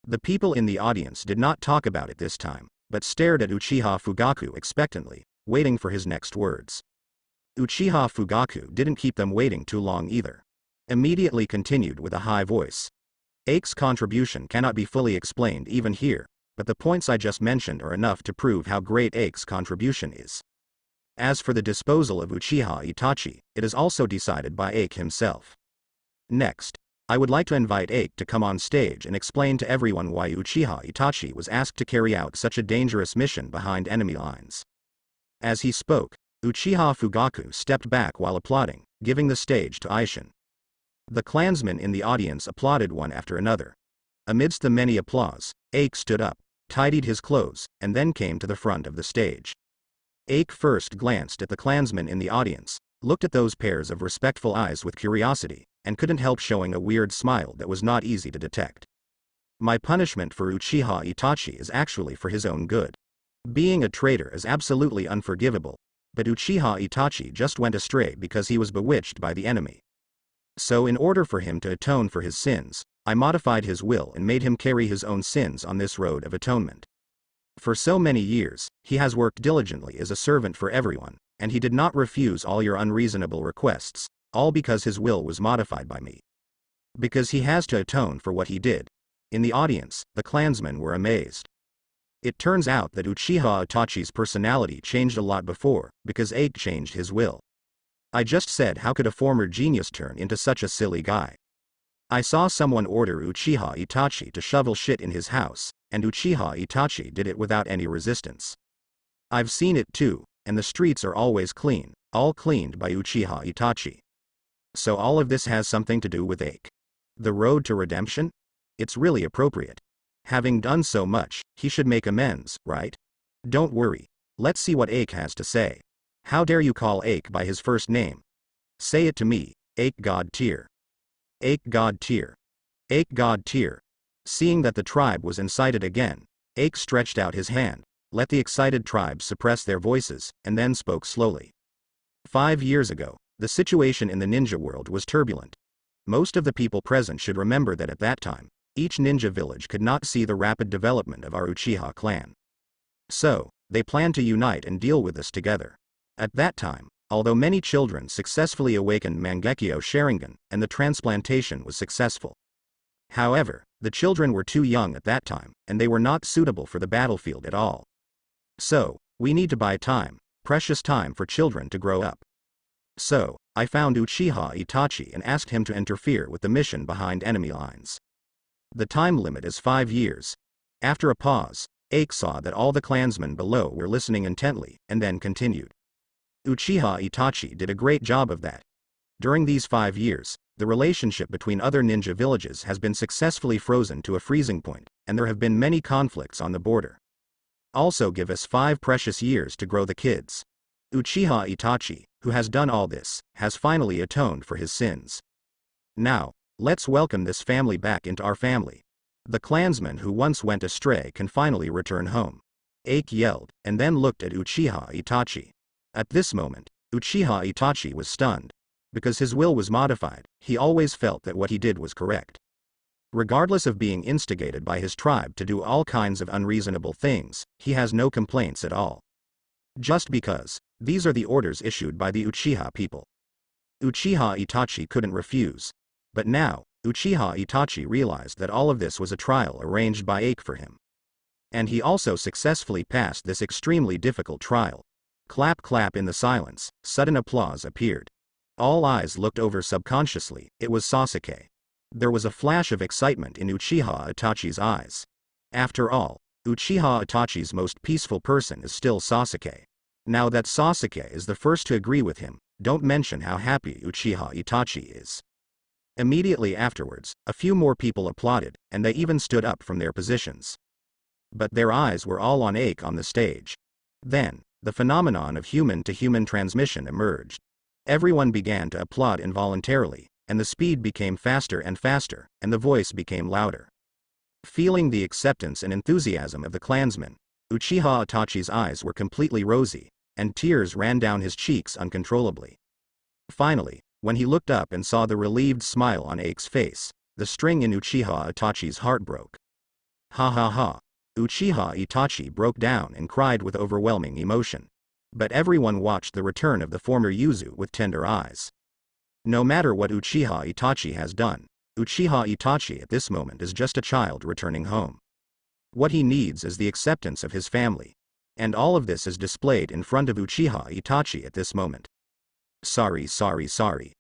The people in the audience did not talk about it this time, but stared at Uchiha Fugaku expectantly, waiting for his next words. Uchiha Fugaku didn't keep them waiting too long either. Immediately continued with a high voice. Ache's contribution cannot be fully explained even here, but the points I just mentioned are enough to prove how great Ache's contribution is. As for the disposal of Uchiha Itachi, it is also decided by Ache himself. Next, I would like to invite Ache to come on stage and explain to everyone why Uchiha Itachi was asked to carry out such a dangerous mission behind enemy lines. As he spoke, Uchiha Fugaku stepped back while applauding, giving the stage to Aishin. The clansmen in the audience applauded one after another. Amidst the many applause, Ache stood up, tidied his clothes, and then came to the front of the stage. Ache first glanced at the clansmen in the audience, looked at those pairs of respectful eyes with curiosity, and couldn't help showing a weird smile that was not easy to detect. My punishment for Uchiha Itachi is actually for his own good. Being a traitor is absolutely unforgivable, but Uchiha Itachi just went astray because he was bewitched by the enemy. So in order for him to atone for his sins, I modified his will and made him carry his own sins on this road of atonement. For so many years, he has worked diligently as a servant for everyone, and he did not refuse all your unreasonable requests, all because his will was modified by me. Because he has to atone for what he did. In the audience, the clansmen were amazed. It turns out that Uchiha Itachi's personality changed a lot before, because Ike changed his will. I just said, how could a former genius turn into such a silly guy? I saw someone order Uchiha Itachi to shovel shit in his house, and Uchiha Itachi did it without any resistance. I've seen it too, and the streets are always clean, all cleaned by Uchiha Itachi. So all of this has something to do with Ike. The road to redemption? It's really appropriate. Having done so much, he should make amends, right? Don't worry. Let's see what Ike has to say. How dare you call Ike by his first name? Say it to me, Ike God tier. Ike God tier. Ike God tier. Seeing that the tribe was incited again, Ike stretched out his hand, let the excited tribe suppress their voices, and then spoke slowly. 5 years ago, the situation in the ninja world was turbulent. Most of the people present should remember that at that time, each ninja village could not see the rapid development of our Uchiha clan. So, they planned to unite and deal with us together. At that time, although many children successfully awakened Mangekyo Sharingan, and the transplantation was successful. However, the children were too young at that time, and they were not suitable for the battlefield at all. So, we need to buy time, precious time for children to grow up. So, I found Uchiha Itachi and asked him to interfere with the mission behind enemy lines. The time limit is 5 years. After a pause, Ike saw that all the clansmen below were listening intently, and then continued. Uchiha Itachi did a great job of that. During these 5 years, the relationship between other ninja villages has been successfully frozen to a freezing point, and there have been many conflicts on the border. Also give us 5 precious years to grow the kids. Uchiha Itachi, who has done all this, has finally atoned for his sins. Now, let's welcome this family back into our family. The clansmen who once went astray can finally return home. Ike yelled, and then looked at Uchiha Itachi. At this moment, Uchiha Itachi was stunned. Because his will was modified, he always felt that what he did was correct. Regardless of being instigated by his tribe to do all kinds of unreasonable things, he has no complaints at all. Just because, these are the orders issued by the Uchiha people. Uchiha Itachi couldn't refuse. But now, Uchiha Itachi realized that all of this was a trial arranged by Ike for him. And he also successfully passed this extremely difficult trial. Clap clap in the silence, sudden applause appeared. All eyes looked over subconsciously, it was Sasuke. There was a flash of excitement in Uchiha Itachi's eyes. After all, Uchiha Itachi's most peaceful person is still Sasuke. Now that Sasuke is the first to agree with him, don't mention how happy Uchiha Itachi is. Immediately afterwards, a few more people applauded, and they even stood up from their positions. But their eyes were all on Ike on the stage. Then, the phenomenon of human-to-human transmission emerged. Everyone began to applaud involuntarily, and the speed became faster and faster, and the voice became louder. Feeling the acceptance and enthusiasm of the clansmen, Uchiha Itachi's eyes were completely rosy, and tears ran down his cheeks uncontrollably. Finally, when he looked up and saw the relieved smile on Ike's face, the string in Uchiha Itachi's heart broke. Ha ha ha. Uchiha Itachi broke down and cried with overwhelming emotion. But everyone watched the return of the former Yuzu with tender eyes. No matter what Uchiha Itachi has done, Uchiha Itachi at this moment is just a child returning home. What he needs is the acceptance of his family. And all of this is displayed in front of Uchiha Itachi at this moment. Sorry. Uchiha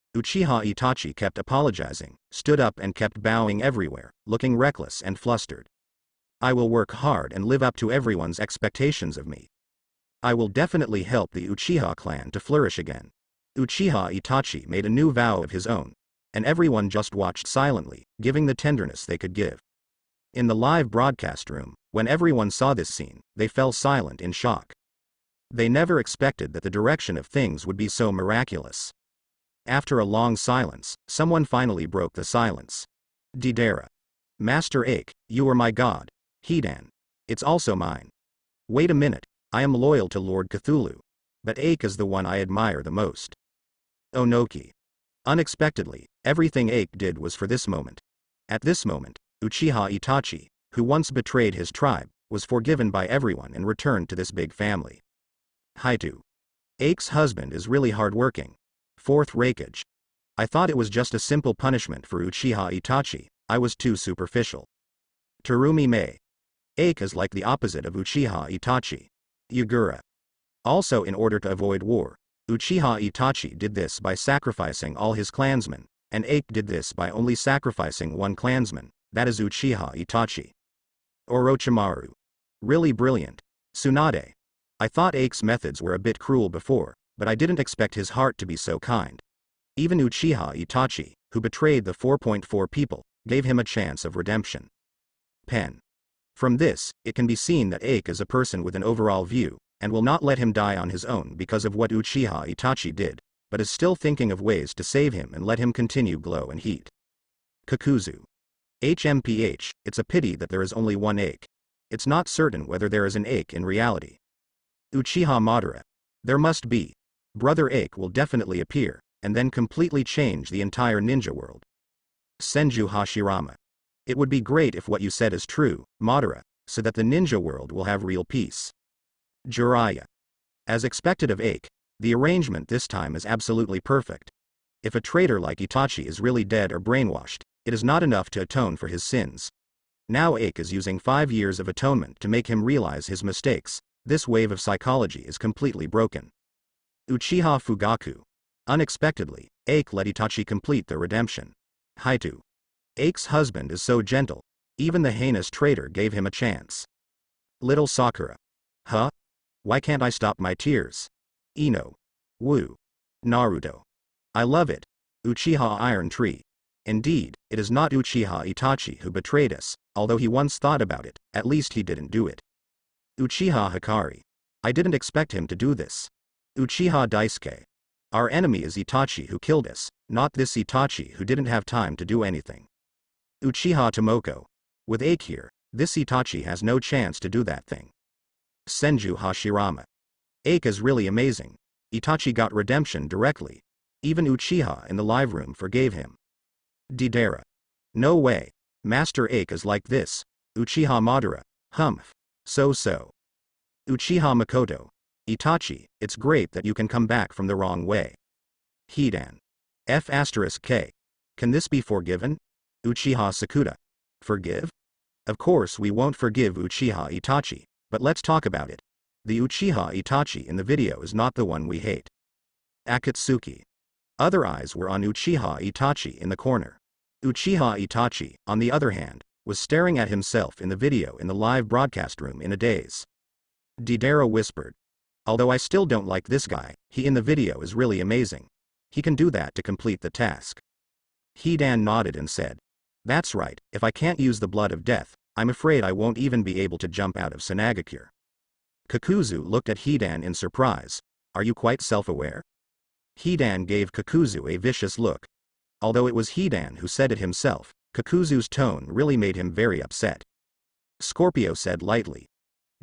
Itachi kept apologizing, stood up and kept bowing everywhere, looking reckless and flustered. I will work hard and live up to everyone's expectations of me. I will definitely help the Uchiha clan to flourish again. Uchiha Itachi made a new vow of his own, and everyone just watched silently, giving the tenderness they could give. In the live broadcast room, when everyone saw this scene, they fell silent in shock. They never expected that the direction of things would be so miraculous. After a long silence, someone finally broke the silence. Deidara. Master Ike, You are my god. Hidan. It's also mine. Wait a minute, I am loyal to Lord Cthulhu. But Ache is the one I admire the most. Onoki. Unexpectedly, everything Ache did was for this moment. At this moment, Uchiha Itachi, who once betrayed his tribe, was forgiven by everyone and returned to this big family. Haitu. Ache's husband is really hardworking. Fourth Raikage. I thought it was just a simple punishment for Uchiha Itachi, I was too superficial. Terumi Mei. Ache is like the opposite of Uchiha Itachi. Yagura. Also, in order to avoid war, Uchiha Itachi did this by sacrificing all his clansmen, and Ache did this by only sacrificing one clansman, that is Uchiha Itachi. Orochimaru. Really brilliant. Tsunade. I thought Ache's methods were a bit cruel before, but I didn't expect his heart to be so kind. Even Uchiha Itachi, who betrayed the 4.4 people, gave him a chance of redemption. Pen. From this, it can be seen that Ache is a person with an overall view, and will not let him die on his own because of what Uchiha Itachi did, but is still thinking of ways to save him and let him continue glow and heat. Kakuzu. HMPH, it's a pity that there is only one Ache. It's not certain whether there is an Ache in reality. Uchiha Madara. There must be. Brother Ache will definitely appear, and then completely change the entire ninja world. Senju Hashirama. It would be great if what you said is true, Madara, so that the ninja world will have real peace. Jiraiya. As expected of Ache, the arrangement this time is absolutely perfect. If a traitor like Itachi is really dead or brainwashed, it is not enough to atone for his sins. Now Ache is using 5 years of atonement to make him realize his mistakes. This wave of psychology is completely broken. Uchiha Fugaku. Unexpectedly, Ache let Itachi complete the redemption. Haitu. Ache's husband is so gentle, even the heinous traitor gave him a chance. Little Sakura. Huh? Why can't I stop my tears? Ino. Woo. Naruto. I love it. Uchiha Iron Tree. Indeed, it is not Uchiha Itachi who betrayed us, although he once thought about it, at least he didn't do it. Uchiha Hikari. I didn't expect him to do this. Uchiha Daisuke. Our enemy is Itachi who killed us, not this Itachi who didn't have time to do anything. Uchiha Tomoko. With Ache here, this Itachi has no chance to do that thing. Senju Hashirama. Ache is really amazing. Itachi got redemption directly. Even Uchiha in the live room forgave him. Deidara. No way. Master Ache is like this. Uchiha Madara. Humph. So. Uchiha Makoto. Itachi, it's great that you can come back from the wrong way. Hidan. F*K. Can this be forgiven? Uchiha Sakuta. Forgive? Of course we won't forgive Uchiha Itachi, but let's talk about it. The Uchiha Itachi in the video is not the one we hate. Akatsuki. Other eyes were on Uchiha Itachi in the corner. Uchiha Itachi, on the other hand, was staring at himself in the video in the live broadcast room in a daze. Deidara whispered. Although I still don't like this guy, he in the video is really amazing. He can do that to complete the task. Hidan nodded and said. That's right, if I can't use the blood of death, I'm afraid I won't even be able to jump out of Sanagakure. Kakuzu looked at Hidan in surprise. Are you quite self-aware? Hidan gave Kakuzu a vicious look. Although it was Hidan who said it himself, Kakuzu's tone really made him very upset. Scorpio said lightly.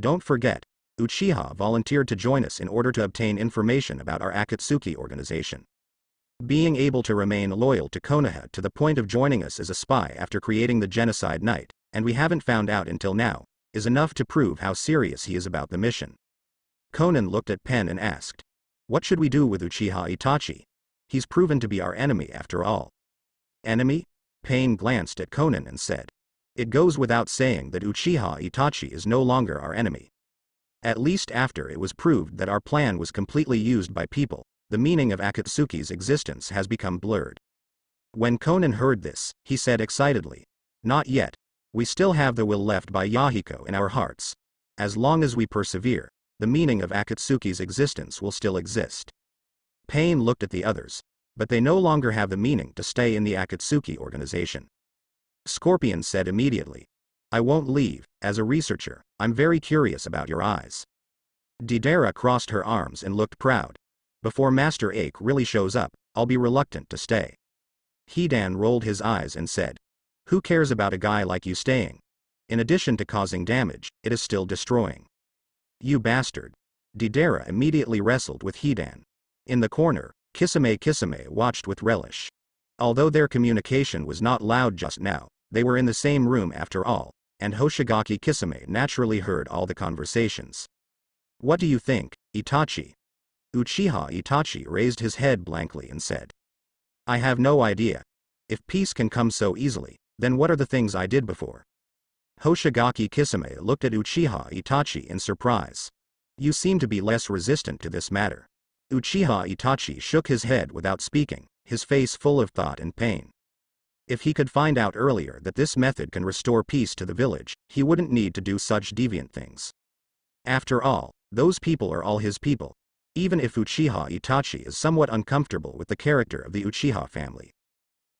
Don't forget, Uchiha volunteered to join us in order to obtain information about our Akatsuki organization. Being able to remain loyal to Konoha to the point of joining us as a spy after creating the Genocide Knight, and we haven't found out until now, is enough to prove how serious he is about the mission. Conan looked at Pen and asked. What should we do with Uchiha Itachi? He's proven to be our enemy after all. Enemy? Pain glanced at Conan and said. It goes without saying that Uchiha Itachi is no longer our enemy. At least after it was proved that our plan was completely used by people, the meaning of Akatsuki's existence has become blurred. When Conan heard this, he said excitedly. Not yet. We still have the will left by Yahiko in our hearts. As long as we persevere, the meaning of Akatsuki's existence will still exist. Pain looked at the others, but they no longer have the meaning to stay in the Akatsuki organization. Scorpion said immediately. I won't leave. As a researcher, I'm very curious about your eyes. Deidara crossed her arms and looked proud. Before Master Ache really shows up, I'll be reluctant to stay. Hidan rolled his eyes and said. Who cares about a guy like you staying? In addition to causing damage, it is still destroying. You bastard. Deidara immediately wrestled with Hidan. In the corner, Kisame watched with relish. Although their communication was not loud just now, they were in the same room after all, and Hoshigaki Kisame naturally heard all the conversations. What do you think, Itachi? Uchiha Itachi raised his head blankly and said. I have no idea. If peace can come so easily, then what are the things I did before? Hoshigaki Kisame looked at Uchiha Itachi in surprise. You seem to be less resistant to this matter. Uchiha Itachi shook his head without speaking, his face full of thought and pain. If he could find out earlier that this method can restore peace to the village, he wouldn't need to do such deviant things. After all, those people are all his people. Even if Uchiha Itachi is somewhat uncomfortable with the character of the Uchiha family.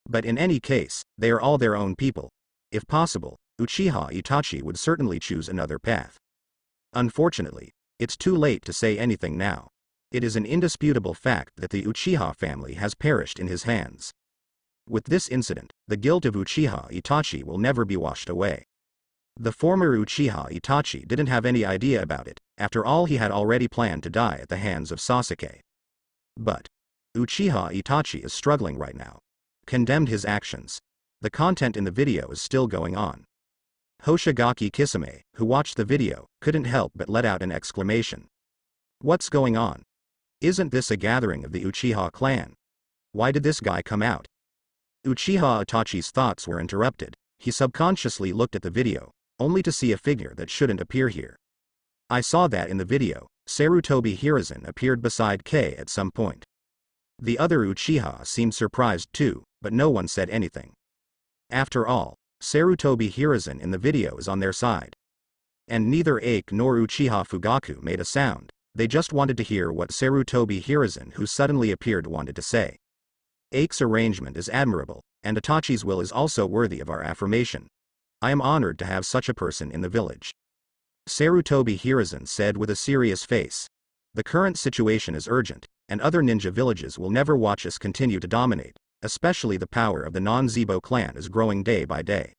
But in any case, they are all their own people. If possible, Uchiha Itachi would certainly choose another path. Unfortunately, it's too late to say anything now. It is an indisputable fact that the Uchiha family has perished in his hands. With this incident, the guilt of Uchiha Itachi will never be washed away. The former Uchiha Itachi didn't have any idea about it, after all he had already planned to die at the hands of Sasuke. But Uchiha Itachi is struggling right now. Condemned his actions. The content in the video is still going on. Hoshigaki Kisame, who watched the video, couldn't help but let out an exclamation. What's going on? Isn't this a gathering of the Uchiha clan? Why did this guy come out? Uchiha Itachi's thoughts were interrupted. He subconsciously looked at the video, only to see a figure that shouldn't appear here. I saw that in the video. Sarutobi Hiruzen appeared beside Kei at some point. The other Uchiha seemed surprised too, but no one said anything. After all, Sarutobi Hiruzen in the video is on their side. And neither Ake nor Uchiha Fugaku made a sound, they just wanted to hear what Sarutobi Hiruzen who suddenly appeared wanted to say. Ake's arrangement is admirable, and Itachi's will is also worthy of our affirmation. I am honored to have such a person in the village. Sarutobi Hiruzen said with a serious face. The current situation is urgent, and other ninja villages will never watch us continue to dominate, especially the power of the non-Zebo clan is growing day by day.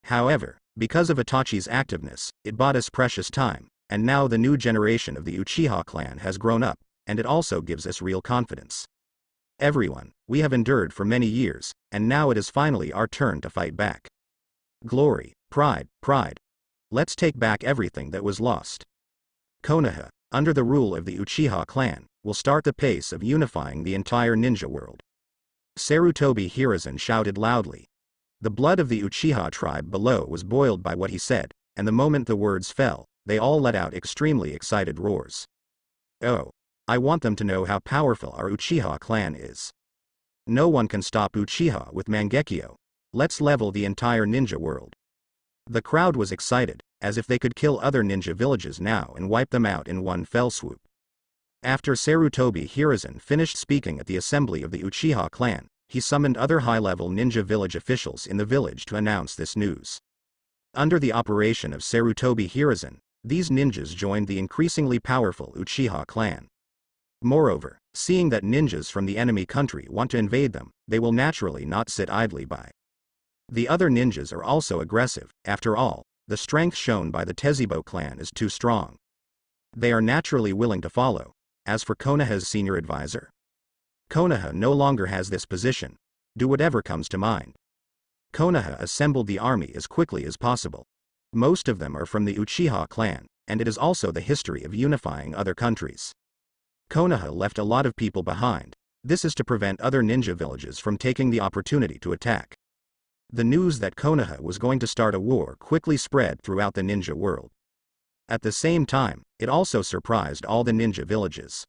However, because of Itachi's activeness, it bought us precious time, and now the new generation of the Uchiha clan has grown up, and it also gives us real confidence. Everyone, we have endured for many years, and now it is finally our turn to fight back. Glory, pride, pride. Let's take back everything that was lost. Konoha, under the rule of the Uchiha clan, will start the pace of unifying the entire ninja world. Sarutobi Hiruzen shouted loudly. The blood of the Uchiha tribe below was boiled by what he said, and the moment the words fell, they all let out extremely excited roars. Oh. I want them to know how powerful our Uchiha clan is. No one can stop Uchiha with Mangekyo. Let's level the entire ninja world. The crowd was excited, as if they could kill other ninja villages now and wipe them out in one fell swoop. After Sarutobi Hiruzen finished speaking at the assembly of the Uchiha clan, he summoned other high-level ninja village officials in the village to announce this news. Under the operation of Sarutobi Hiruzen, these ninjas joined the increasingly powerful Uchiha clan. Moreover, seeing that ninjas from the enemy country want to invade them, they will naturally not sit idly by. The other ninjas are also aggressive. After all, the strength shown by the Tezebo clan is too strong. They are naturally willing to follow. As for Konoha's senior advisor, Konoha no longer has this position. Do whatever comes to mind. Konoha assembled the army as quickly as possible. Most of them are from the Uchiha clan, and it is also the history of unifying other countries. Konoha left a lot of people behind. This is to prevent other ninja villages from taking the opportunity to attack. The news that Konoha was going to start a war quickly spread throughout the ninja world. At the same time, it also surprised all the ninja villages.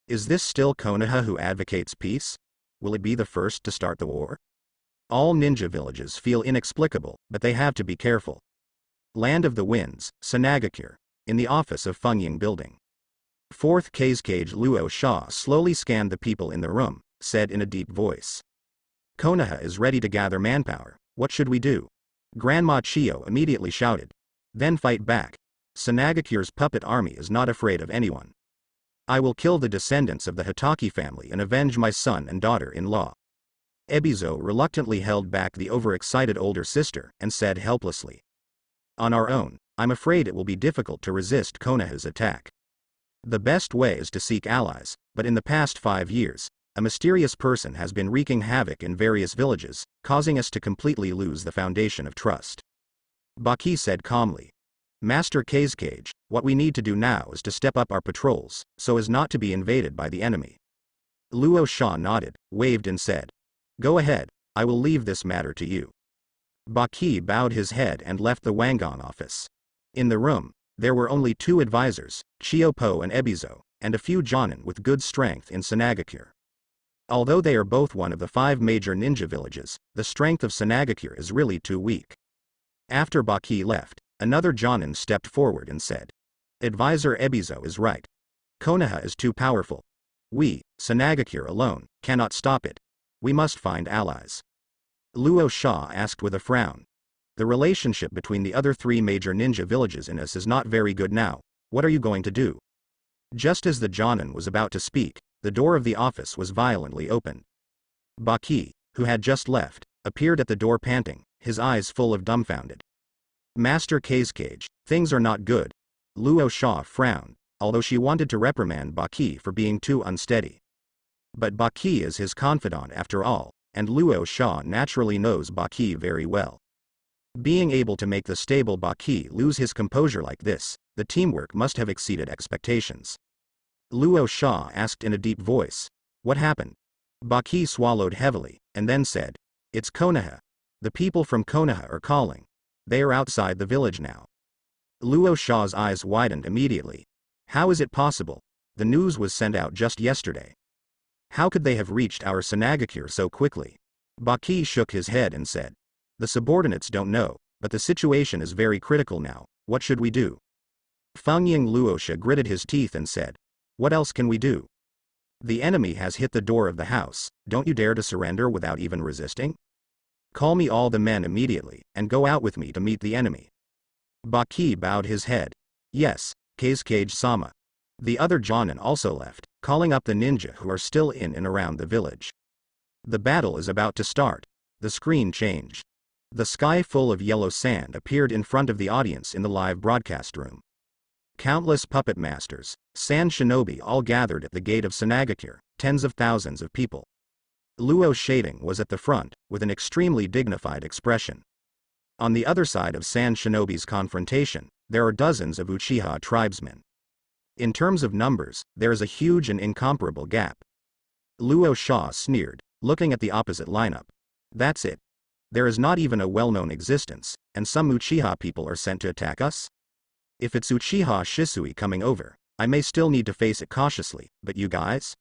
Is this still Konoha who advocates peace? Will it be the first to start the war? All ninja villages feel inexplicable, but they have to be careful. Land of the Winds, Sanagakure. In the office of Fengying building. 4th Kazekage Luo Sha slowly scanned the people in the room, said in a deep voice. Konoha is ready to gather manpower. What should we do? Grandma Chiyo immediately shouted. Then fight back. Sanagakure's puppet army is not afraid of anyone. I will kill the descendants of the Hitaki family and avenge my son and daughter-in-law. Ebizo reluctantly held back the overexcited older sister and said helplessly. On our own, I'm afraid it will be difficult to resist Konoha's attack. The best way is to seek allies, but in the past 5 years, a mysterious person has been wreaking havoc in various villages, causing us to completely lose the foundation of trust. Baki said calmly. Master Kazekage, what we need to do now is to step up our patrols, so as not to be invaded by the enemy. Luo Sha nodded, waved and said. Go ahead, I will leave this matter to you. Baki bowed his head and left the Wangang office. In the room, there were only 2 advisors, Chiopo and Ebizo, and a few jonin with good strength in Sanagakure. Although they are both one of the 5 major ninja villages, the strength of Sanagakure is really too weak. After Baki left, another jonin stepped forward and said. Advisor Ebizo is right. Konoha is too powerful. We, Sanagakure alone, cannot stop it. We must find allies. Luo Sha asked with a frown. The relationship between the other 3 major ninja villages in us is not very good now. What are you going to do? Just as the jonin was about to speak, the door of the office was violently opened. Baki, who had just left, appeared at the door panting, his eyes full of dumbfounded. Master Kazekage, things are not good. Luo Sha frowned, although she wanted to reprimand Baki for being too unsteady. But Baki is his confidant after all, and Luo Sha naturally knows Baki very well. Being able to make the stable Baki lose his composure like this, the teamwork must have exceeded expectations. Luo Sha asked in a deep voice, what happened? Baki swallowed heavily, and then said, it's Konoha. The people from Konoha are calling. They are outside the village now. Luo Sha's eyes widened immediately. How is it possible? The news was sent out just yesterday. How could they have reached our Sanagakure so quickly? Baki shook his head and said. The subordinates don't know, but the situation is very critical now. What should we do? Fengying Luosha gritted his teeth and said. What else can we do? The enemy has hit the door of the house. Don't you dare to surrender without even resisting? Call me all the men immediately, and go out with me to meet the enemy. Baki bowed his head. Yes, Kazekage-sama. The other jonin also left, calling up the ninja who are still in and around the village. The battle is about to start. The screen changed. The sky full of yellow sand appeared in front of the audience in the live broadcast room. Countless puppet masters, sand shinobi all gathered at the gate of Sanagakure, tens of thousands of people. Luo Shading was at the front, with an extremely dignified expression. On the other side of Sand Shinobi's confrontation, there are dozens of Uchiha tribesmen. In terms of numbers, there is a huge and incomparable gap. Luo Sha sneered, looking at the opposite lineup. That's it. There is not even a well-known existence, and some Uchiha people are sent to attack us? If it's Uchiha Shisui coming over, I may still need to face it cautiously, but you guys?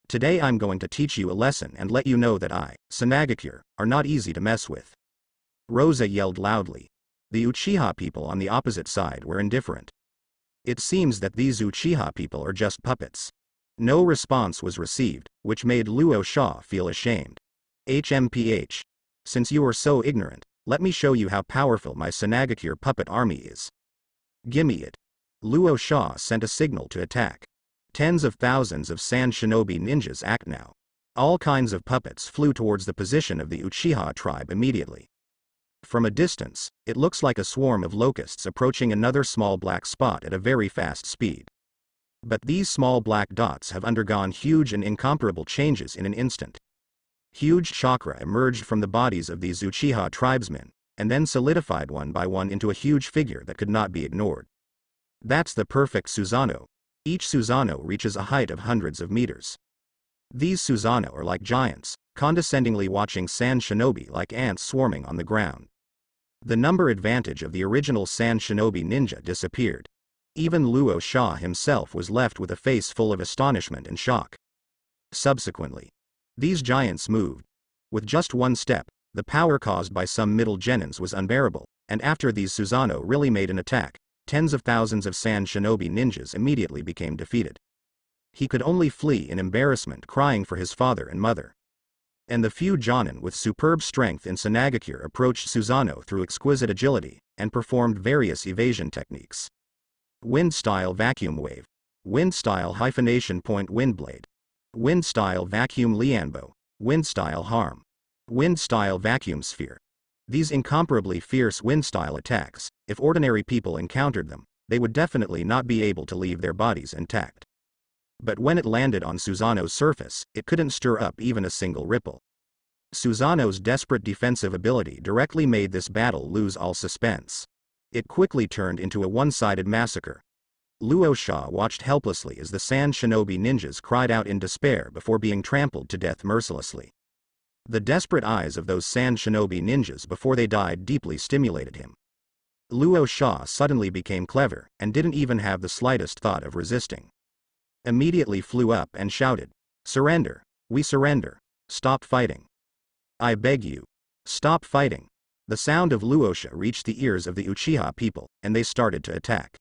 Today I'm going to teach you a lesson and let you know that I, Sanagakure, are not easy to mess with. Rosa yelled loudly. The Uchiha people on the opposite side were indifferent. It seems that these Uchiha people are just puppets. No response was received, which made Luo Sha feel ashamed. HMPH. Since you are so ignorant, let me show you how powerful my Sanagakure puppet army is. Gimme it. Luo Sha sent a signal to attack. Tens of thousands of sand shinobi ninjas act now. All kinds of puppets flew towards the position of the Uchiha tribe immediately. From a distance, it looks like a swarm of locusts approaching another small black spot at a very fast speed. But these small black dots have undergone huge and incomparable changes in an instant. Huge chakra emerged from the bodies of these Uchiha tribesmen, and then solidified one by one into a huge figure that could not be ignored. That's the perfect Susanoo. Each Susanoo reaches a height of hundreds of meters. These Susanoo are like giants, condescendingly watching sand shinobi like ants swarming on the ground. The number advantage of the original sand shinobi ninja disappeared. Even Luo Sha himself was left with a face full of astonishment and shock. Subsequently, these giants moved. With just one step, the power caused by some middle genins was unbearable, and after these Susanoo really made an attack, tens of thousands of sand shinobi ninjas immediately became defeated. He could only flee in embarrassment, crying for his father and mother. And the few jonin with superb strength in Sanagakure approached Susanoo through exquisite agility, and performed various evasion techniques. Wind-style vacuum wave. Wind-style hyphenation point windblade. Wind-style vacuum lianbo. Wind-style harm. Wind-style vacuum sphere. These incomparably fierce wind-style attacks, If ordinary people encountered them, they would definitely not be able to leave their bodies intact. But when it landed on Susanoo's surface, it couldn't stir up even a single ripple. Susanoo's desperate defensive ability directly made this battle lose all suspense. It quickly turned into a one-sided massacre. Luo Sha watched helplessly as the Sand Shinobi ninjas cried out in despair before being trampled to death mercilessly. The desperate eyes of those Sand Shinobi ninjas before they died deeply stimulated him. Luo Sha suddenly became clever, and didn't even have the slightest thought of resisting. Immediately flew up and shouted, "Surrender! We surrender! Stop fighting! I beg you! Stop fighting!" The sound of Luosha reached the ears of the Uchiha people, and they started to attack.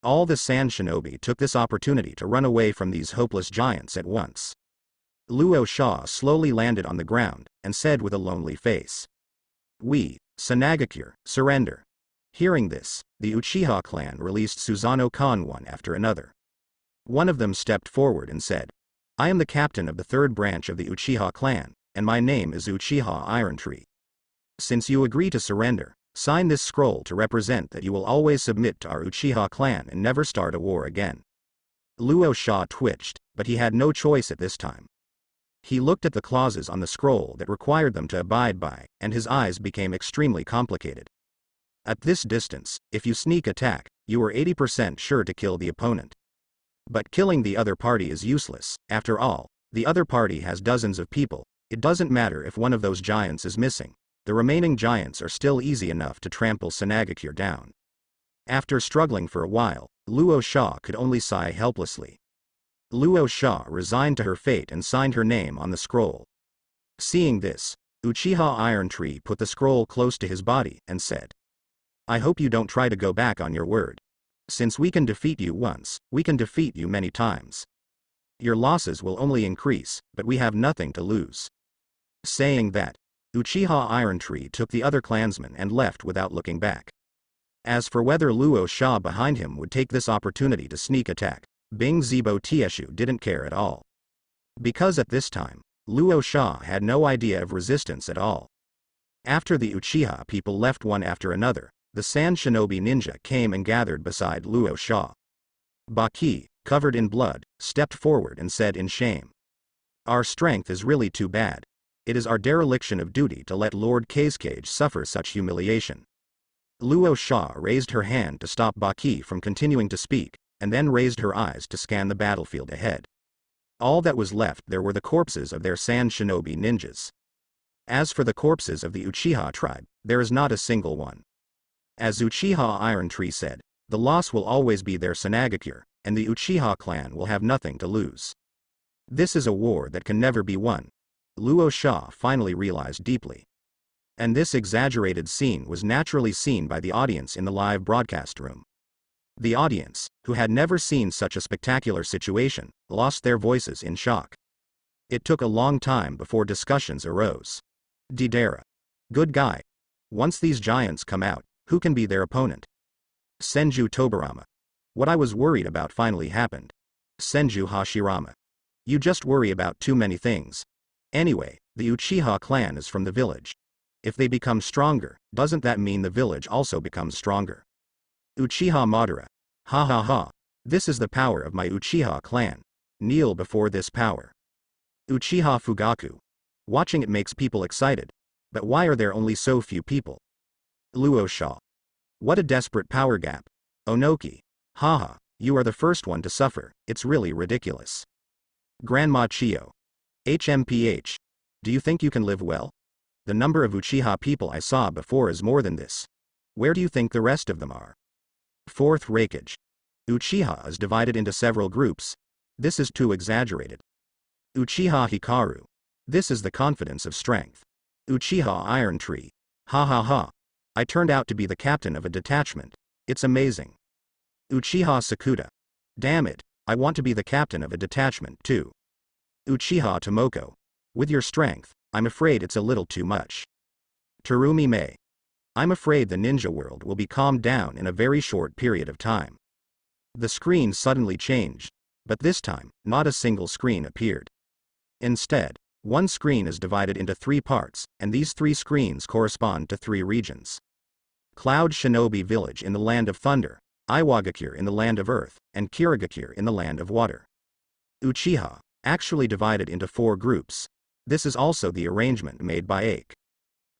All the Sand Shinobi took this opportunity to run away from these hopeless giants at once. Luo Sha slowly landed on the ground, and said with a lonely face, "We, Sanagakure, surrender." Hearing this, the Uchiha clan released Susanoo-kan one after another. One of them stepped forward and said, "I am the captain of the third branch of the Uchiha clan, and my name is Uchiha Irontree. Since you agree to surrender, sign this scroll to represent that you will always submit to our Uchiha clan and never start a war again." Luo Sha twitched, but he had no choice at this time. He looked at the clauses on the scroll that required them to abide by, and his eyes became extremely complicated. At this distance, if you sneak attack, you are 80% sure to kill the opponent. But killing the other party is useless. After all, the other party has dozens of people. It doesn't matter if one of those giants is missing. The remaining giants are still easy enough to trample Sanagakure down. After struggling for a while, Luo Sha could only sigh helplessly. Luo Sha resigned to her fate and signed her name on the scroll. Seeing this, Uchiha Irontree put the scroll close to his body and said, "I hope you don't try to go back on your word. Since we can defeat you once, we can defeat you many times. Your losses will only increase, but we have nothing to lose." Saying that, Uchiha Irontree took the other clansmen and left without looking back. As for whether Luo Sha behind him would take this opportunity to sneak attack, Bing Zibo Tieshu didn't care at all. Because at this time, Luo Sha had no idea of resistance at all. After the Uchiha people left one after another, the Sand Shinobi ninja came and gathered beside Luo Sha. Baki, covered in blood, stepped forward and said in shame, "Our strength is really too bad. It is our dereliction of duty to let Lord Kazekage suffer such humiliation." Luo Sha raised her hand to stop Baki from continuing to speak, and then raised her eyes to scan the battlefield ahead. All that was left there were the corpses of their Sand Shinobi ninjas. As for the corpses of the Uchiha tribe, there is not a single one. As Uchiha Irontree said, the loss will always be their Sanagakure, and the Uchiha clan will have nothing to lose. This is a war that can never be won. Luo Sha finally realized deeply. And this exaggerated scene was naturally seen by the audience in the live broadcast room. The audience, who had never seen such a spectacular situation, lost their voices in shock. It took a long time before discussions arose. Deidara. Good guy. Once these giants come out, who can be their opponent? Senju Tobarama. What I was worried about finally happened. Senju Hashirama. You just worry about too many things. Anyway, the Uchiha clan is from the village. If they become stronger, doesn't that mean the village also becomes stronger? Uchiha Madara. Ha ha ha. This is the power of my Uchiha clan. Kneel before this power. Uchiha Fugaku. Watching it makes people excited. But why are there only so few people? Luo Sha. What a desperate power gap. Onoki. Haha, you are the first one to suffer, it's really ridiculous. Grandma Chio. HMPH. Do you think you can live well? The number of Uchiha people I saw before is more than this. Where do you think the rest of them are? Fourth Raikage. Uchiha is divided into several groups. This is too exaggerated. Uchiha Hikaru. This is the confidence of strength. Uchiha Irontree. Ha ha ha. I turned out to be the captain of a detachment. It's amazing. Uchiha Sakuta. Damn it, I want to be the captain of a detachment too. Uchiha Tomoko. With your strength, I'm afraid it's a little too much. Terumi Mei. I'm afraid the ninja world will be calmed down in a very short period of time. The screen suddenly changed, but this time, not a single screen appeared. Instead, one screen is divided into 3 parts, and these 3 screens correspond to 3 regions. Cloud Shinobi Village in the land of thunder, Iwagakure in the land of earth, and Kirigakure in the land of water. Uchiha, actually divided into 4 groups. This is also the arrangement made by Ake.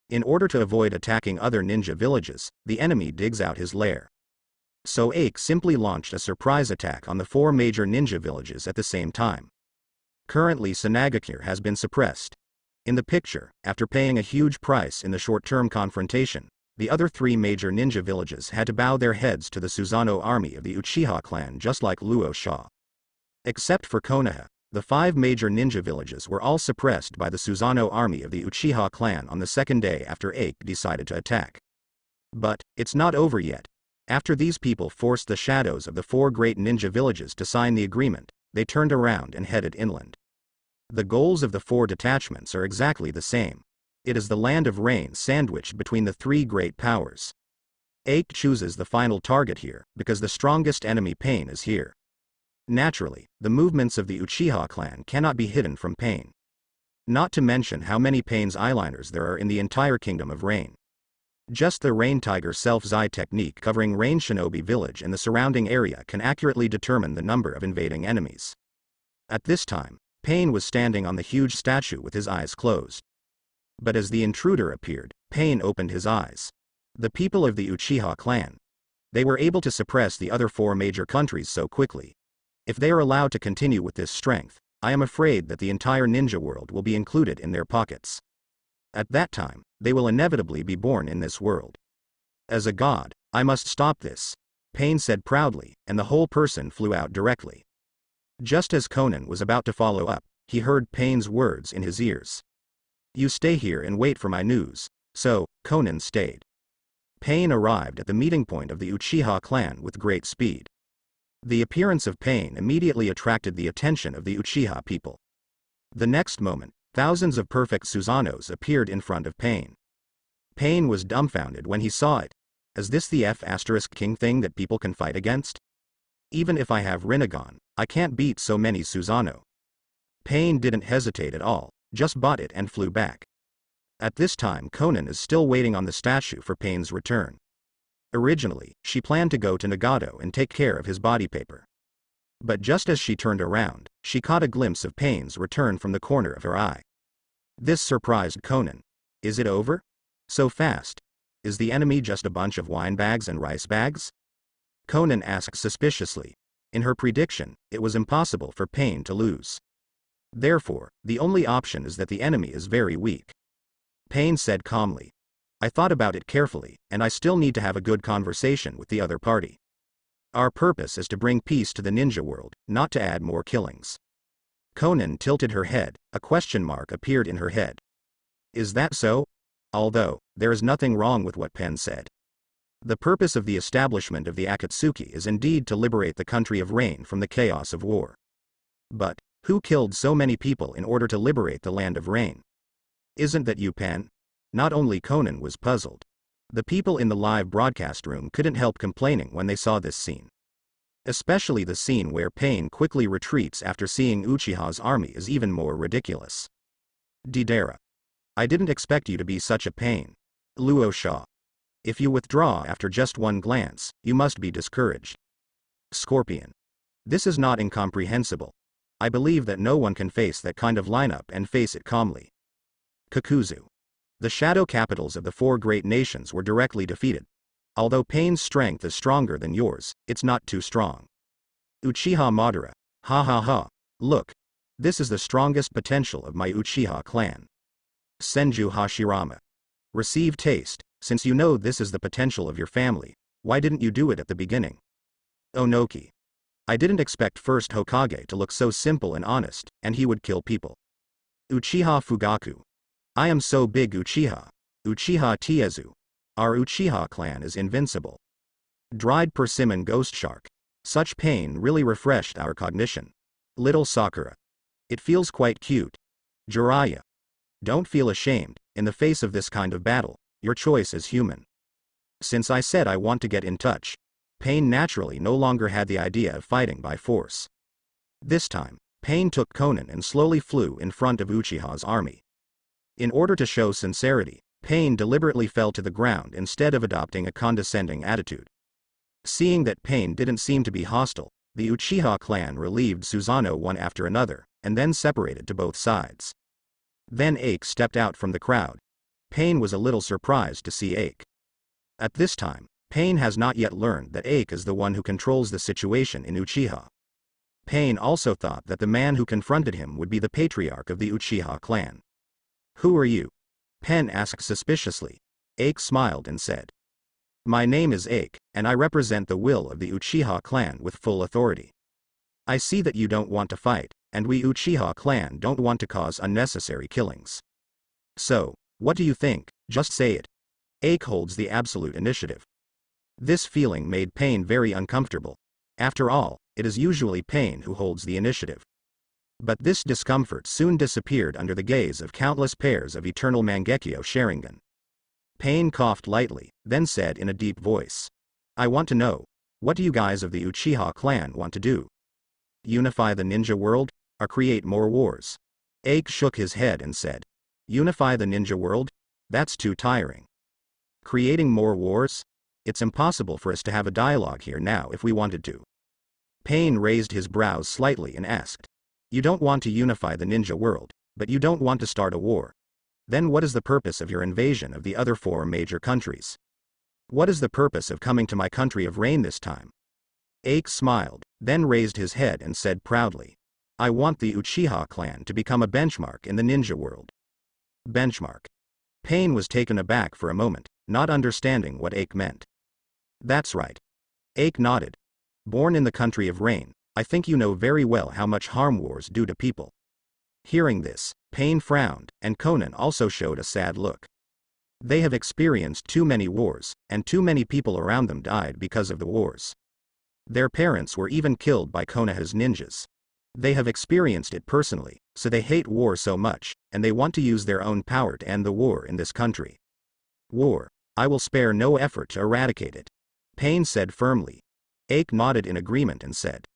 In order to avoid attacking other ninja villages, the enemy digs out his lair. So Ake simply launched a surprise attack on the 4 major ninja villages at the same time. Currently Sanagakure has been suppressed. In the picture, after paying a huge price in the short-term confrontation, the other 3 major ninja villages had to bow their heads to the Susanoo army of the Uchiha clan just like Luo Sha. Except for Konoha, the 5 major ninja villages were all suppressed by the Susanoo army of the Uchiha clan on the second day after Ake decided to attack. But, it's not over yet. After these people forced the shadows of the 4 great ninja villages to sign the agreement, they turned around and headed inland. The goals of the 4 detachments are exactly the same. It is the land of rain sandwiched between the 3 great powers. Ake chooses the final target here, because the strongest enemy Pain is here. Naturally, the movements of the Uchiha clan cannot be hidden from Pain. Not to mention how many Pain's eyeliners there are in the entire Kingdom of Rain. Just the Rain Tiger Self-Zai technique covering Rain Shinobi Village and the surrounding area can accurately determine the number of invading enemies. At this time, Pain was standing on the huge statue with his eyes closed. But as the intruder appeared, Pain opened his eyes. The people of the Uchiha clan. They were able to suppress the other 4 major countries so quickly. If they are allowed to continue with this strength, I am afraid that the entire ninja world will be included in their pockets. At that time, they will inevitably be born in this world. As a god, I must stop this, Pain said proudly, and the whole person flew out directly. Just as Conan was about to follow up, he heard Pain's words in his ears. You stay here and wait for my news. So, Conan stayed. Pain arrived at the meeting point of the Uchiha clan with great speed. The appearance of Pain immediately attracted the attention of the Uchiha people. The next moment, thousands of perfect Susanos appeared in front of Pain. Pain was dumbfounded when he saw it. Is this the F***king thing that people can fight against? Even if I have Rinnegan, I can't beat so many Susanoo. Pain didn't hesitate at all, just bought it and flew back. At this time Conan is still waiting on the statue for Pain's return. Originally, she planned to go to Nagato and take care of his body paper. But just as she turned around, she caught a glimpse of Pain's return from the corner of her eye. This surprised Conan. Is it over? So fast? Is the enemy just a bunch of wine bags and rice bags? Conan asked suspiciously. In her prediction, it was impossible for Pain to lose. Therefore, the only option is that the enemy is very weak. Pain said calmly. I thought about it carefully, and I still need to have a good conversation with the other party. Our purpose is to bring peace to the ninja world, not to add more killings. Conan tilted her head, a question mark appeared in her head. Is that so? Although, there is nothing wrong with what Pen said. The purpose of the establishment of the Akatsuki is indeed to liberate the country of Rain from the chaos of war. But, who killed so many people in order to liberate the land of Rain? Isn't that you, Pen? Not only Conan was puzzled. The people in the live broadcast room couldn't help complaining when they saw this scene. Especially the scene where Pain quickly retreats after seeing Uchiha's army is even more ridiculous. Deidara. I didn't expect you to be such a pain. Luo Sha. If you withdraw after just one glance, you must be discouraged. Scorpion. This is not incomprehensible. I believe that no one can face that kind of lineup and face it calmly. Kakuzu. The shadow capitals of the 4 great nations were directly defeated. Although Pain's strength is stronger than yours, it's not too strong. Uchiha Madara. Ha ha ha. Look. This is the strongest potential of my Uchiha clan. Senju Hashirama. Receive taste, since you know this is the potential of your family, why didn't you do it at the beginning? Onoki. I didn't expect first Hokage to look so simple and honest, and he would kill people. Uchiha Fugaku. I am so big Uchiha. Uchiha Tiezu. Our Uchiha clan is invincible. Dried persimmon ghost shark. Such pain really refreshed our cognition. Little Sakura. It feels quite cute. Jiraiya. Don't feel ashamed, in the face of this kind of battle, your choice is human. Since I said I want to get in touch, Pain naturally no longer had the idea of fighting by force. This time, Pain took Conan and slowly flew in front of Uchiha's army. In order to show sincerity, Pain deliberately fell to the ground instead of adopting a condescending attitude. Seeing that Pain didn't seem to be hostile, the Uchiha clan relieved Susanoo one after another, and then separated to both sides. Then Ake stepped out from the crowd. Pain was a little surprised to see Ake. At this time, Pain has not yet learned that Ake is the one who controls the situation in Uchiha. Pain also thought that the man who confronted him would be the patriarch of the Uchiha clan. "Who are you?" Pen asked suspiciously. Ake smiled and said, "My name is Ake, and I represent the will of the Uchiha clan with full authority. I see that you don't want to fight, and we Uchiha clan don't want to cause unnecessary killings. So, what do you think? Just say it." Ake holds the absolute initiative. This feeling made Pain very uncomfortable. After all, it is usually Pain who holds the initiative. But this discomfort soon disappeared under the gaze of countless pairs of eternal Mangekyo Sharingan. Pain coughed lightly, then said in a deep voice, "I want to know, what do you guys of the Uchiha clan want to do? Unify the ninja world, or create more wars?" Ake shook his head and said, "Unify the ninja world? That's too tiring. Creating more wars? It's impossible for us to have a dialogue here now if we wanted to." Pain raised his brows slightly and asked, "You don't want to unify the ninja world, but you don't want to start a war. Then what is the purpose of your invasion of the other 4 major countries? What is the purpose of coming to my country of rain this time?" Ake smiled, then raised his head and said proudly, "I want the Uchiha clan to become a benchmark in the ninja world." Benchmark. Pain was taken aback for a moment, not understanding what Ake meant. "That's right." Ake nodded. "Born in the country of rain, I think you know very well how much harm wars do to people." Hearing this, Pain frowned, and Conan also showed a sad look. They have experienced too many wars, and too many people around them died because of the wars. Their parents were even killed by Konoha's ninjas. They have experienced it personally, so they hate war so much, and they want to use their own power to end the war in this country. "War. I will spare no effort to eradicate it," Pain said firmly. Ake nodded in agreement and said,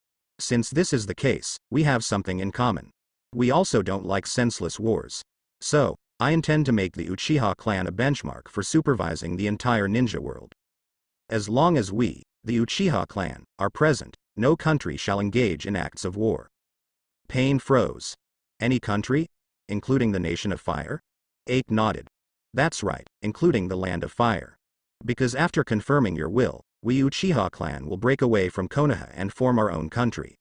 "Since this is the case, we have something in common. We also don't like senseless wars. So, I intend to make the Uchiha clan a benchmark for supervising the entire ninja world. As long as we, the Uchiha clan, are present, no country shall engage in acts of war." Pain froze. "Any country? Including the Nation of Fire?" Ake nodded. "That's right, including the Land of Fire. Because after confirming your will, we Uchiha clan will break away from Konoha and form our own country.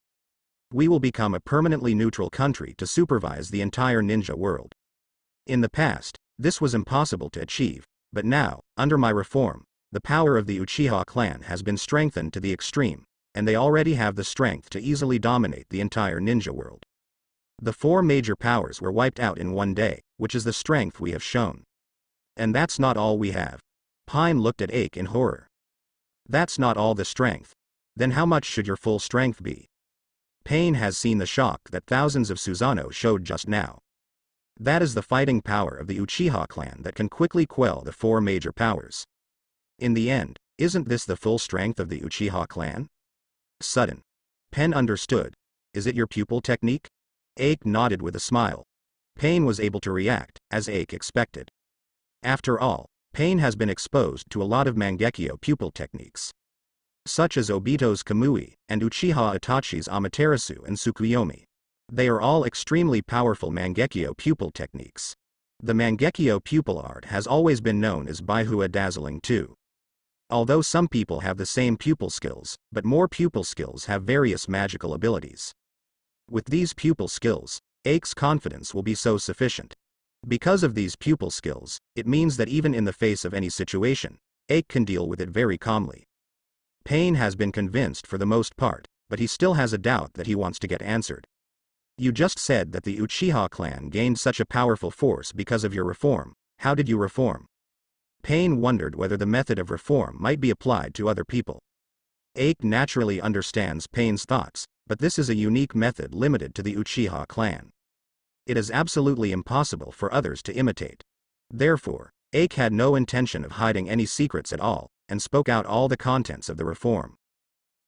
We will become a permanently neutral country to supervise the entire ninja world. In the past, this was impossible to achieve, but now, under my reform, the power of the Uchiha clan has been strengthened to the extreme, and they already have the strength to easily dominate the entire ninja world. The 4 major powers were wiped out in one day, which is the strength we have shown. And that's not all we have." Pine looked at Ake in horror. "That's not all the strength. Then how much should your full strength be?" Pain has seen the shock that thousands of Susanoo showed just now. That is the fighting power of the Uchiha clan that can quickly quell the 4 major powers. In the end, isn't this the full strength of the Uchiha clan? Sudden. Pen understood. "Is it your pupil technique?" Ake nodded with a smile. Pain was able to react, as Ake expected. After all, Pain has been exposed to a lot of Mangekyo pupil techniques, such as Obito's Kamui, and Uchiha Itachi's Amaterasu and Tsukuyomi. They are all extremely powerful Mangekyo pupil techniques. The Mangekyo pupil art has always been known as Baihua Dazzling too. Although some people have the same pupil skills, but more pupil skills have various magical abilities. With these pupil skills, Ake's confidence will be so sufficient. Because of these pupil skills, it means that even in the face of any situation, Ake can deal with it very calmly. Pain has been convinced for the most part, but he still has a doubt that he wants to get answered. "You just said that the Uchiha clan gained such a powerful force because of your reform. How did you reform?" Pain wondered whether the method of reform might be applied to other people. Ake naturally understands Pain's thoughts, but this is a unique method limited to the Uchiha clan. It is absolutely impossible for others to imitate. Therefore, Ake had no intention of hiding any secrets at all, and spoke out all the contents of the reform.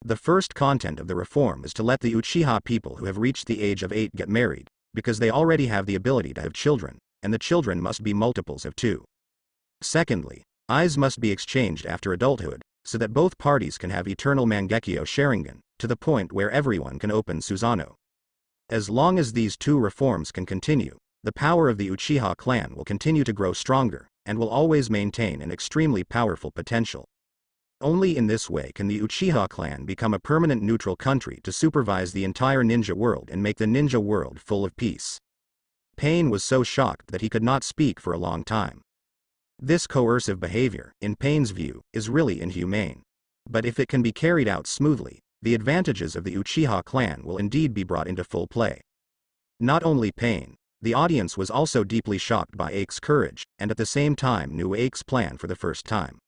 The first content of the reform is to let the Uchiha people who have reached the age of 8 get married, because they already have the ability to have children, and the children must be multiples of 2. Secondly, eyes must be exchanged after adulthood, so that both parties can have eternal Mangekyo Sharingan, to the point where everyone can open Susanoo. As long as these two reforms can continue, the power of the Uchiha clan will continue to grow stronger, and will always maintain an extremely powerful potential. Only in this way can the Uchiha clan become a permanent neutral country to supervise the entire ninja world and make the ninja world full of peace. Pain was so shocked that he could not speak for a long time. This coercive behavior, in Pain's view, is really inhumane. But if it can be carried out smoothly, the advantages of the Uchiha clan will indeed be brought into full play. Not only Pain, the audience was also deeply shocked by Ake's courage, and at the same time knew Ake's plan for the first time.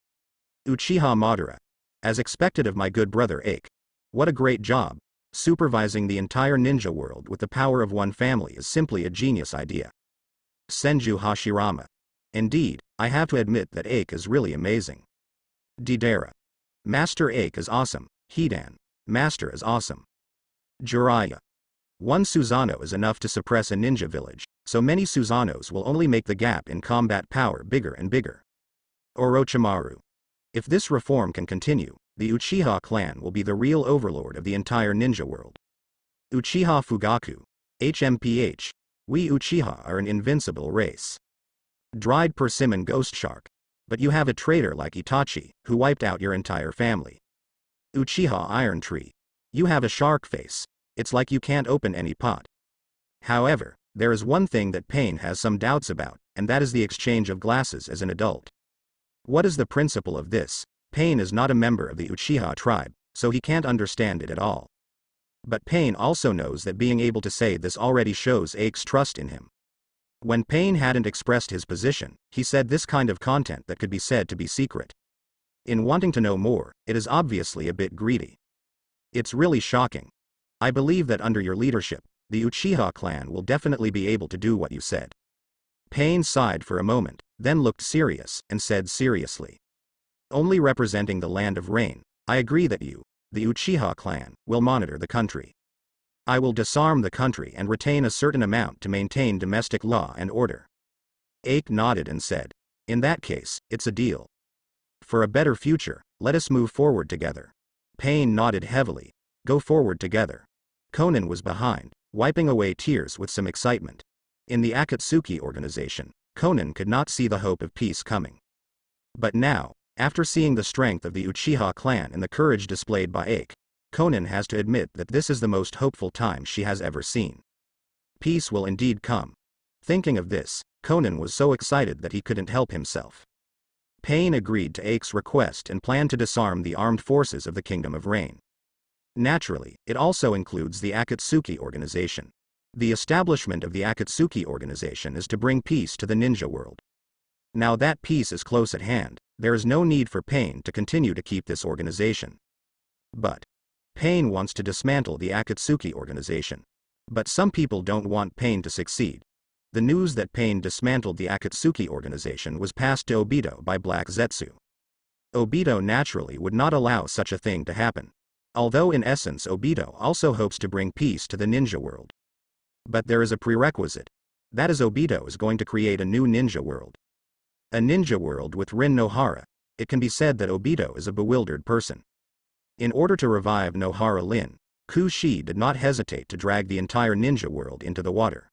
Uchiha Madara. As expected of my good brother Ake. What a great job. Supervising the entire ninja world with the power of one family is simply a genius idea. Senju Hashirama. Indeed, I have to admit that Ake is really amazing. Deidara. Master Ake is awesome. Hidan. Master is awesome. Jiraiya. One Susanoo is enough to suppress a ninja village, so many Susanoo's will only make the gap in combat power bigger and bigger. Orochimaru. If this reform can continue, the Uchiha clan will be the real overlord of the entire ninja world. Uchiha Fugaku. HMPH. We Uchiha are an invincible race. Dried persimmon ghost shark. But you have a traitor like Itachi, who wiped out your entire family. Uchiha Iron Tree. You have a shark face. It's like you can't open any pot. However, there is one thing that Pain has some doubts about, and that is the exchange of glasses as an adult. What is the principle of this? Pain is not a member of the Uchiha tribe, so he can't understand it at all. But Pain also knows that being able to say this already shows Ake's trust in him. When Pain hadn't expressed his position, he said this kind of content that could be said to be secret. In wanting to know more, it is obviously a bit greedy. It's really shocking. I believe that under your leadership, the Uchiha clan will definitely be able to do what you said. Pain sighed for a moment, then looked serious, and said seriously. Only representing the land of rain, I agree that you, the Uchiha clan, will monitor the country. I will disarm the country and retain a certain amount to maintain domestic law and order. Ake nodded and said, in that case, it's a deal. For a better future, let us move forward together. Pain nodded heavily. Go forward together. Conan was behind, wiping away tears with some excitement. In the Akatsuki organization, Conan could not see the hope of peace coming. But now, after seeing the strength of the Uchiha clan and the courage displayed by Ake, Conan has to admit that this is the most hopeful time she has ever seen. Peace will indeed come. Thinking of this, Conan was so excited that he couldn't help himself. Pain agreed to Ake's request and planned to disarm the armed forces of the Kingdom of Rain. Naturally, it also includes the Akatsuki organization. The establishment of the Akatsuki organization is to bring peace to the ninja world. Now that peace is close at hand, there is no need for Pain to continue to keep this organization. But Pain wants to dismantle the Akatsuki organization. But some people don't want Pain to succeed. The news that Pain dismantled the Akatsuki organization was passed to Obito by Black Zetsu. Obito naturally would not allow such a thing to happen. Although in essence Obito also hopes to bring peace to the ninja world. But there is a prerequisite. That is Obito is going to create a new ninja world. A ninja world with Rin Nohara. It can be said that Obito is a bewildered person. In order to revive Nohara Lin, Kushi did not hesitate to drag the entire ninja world into the water.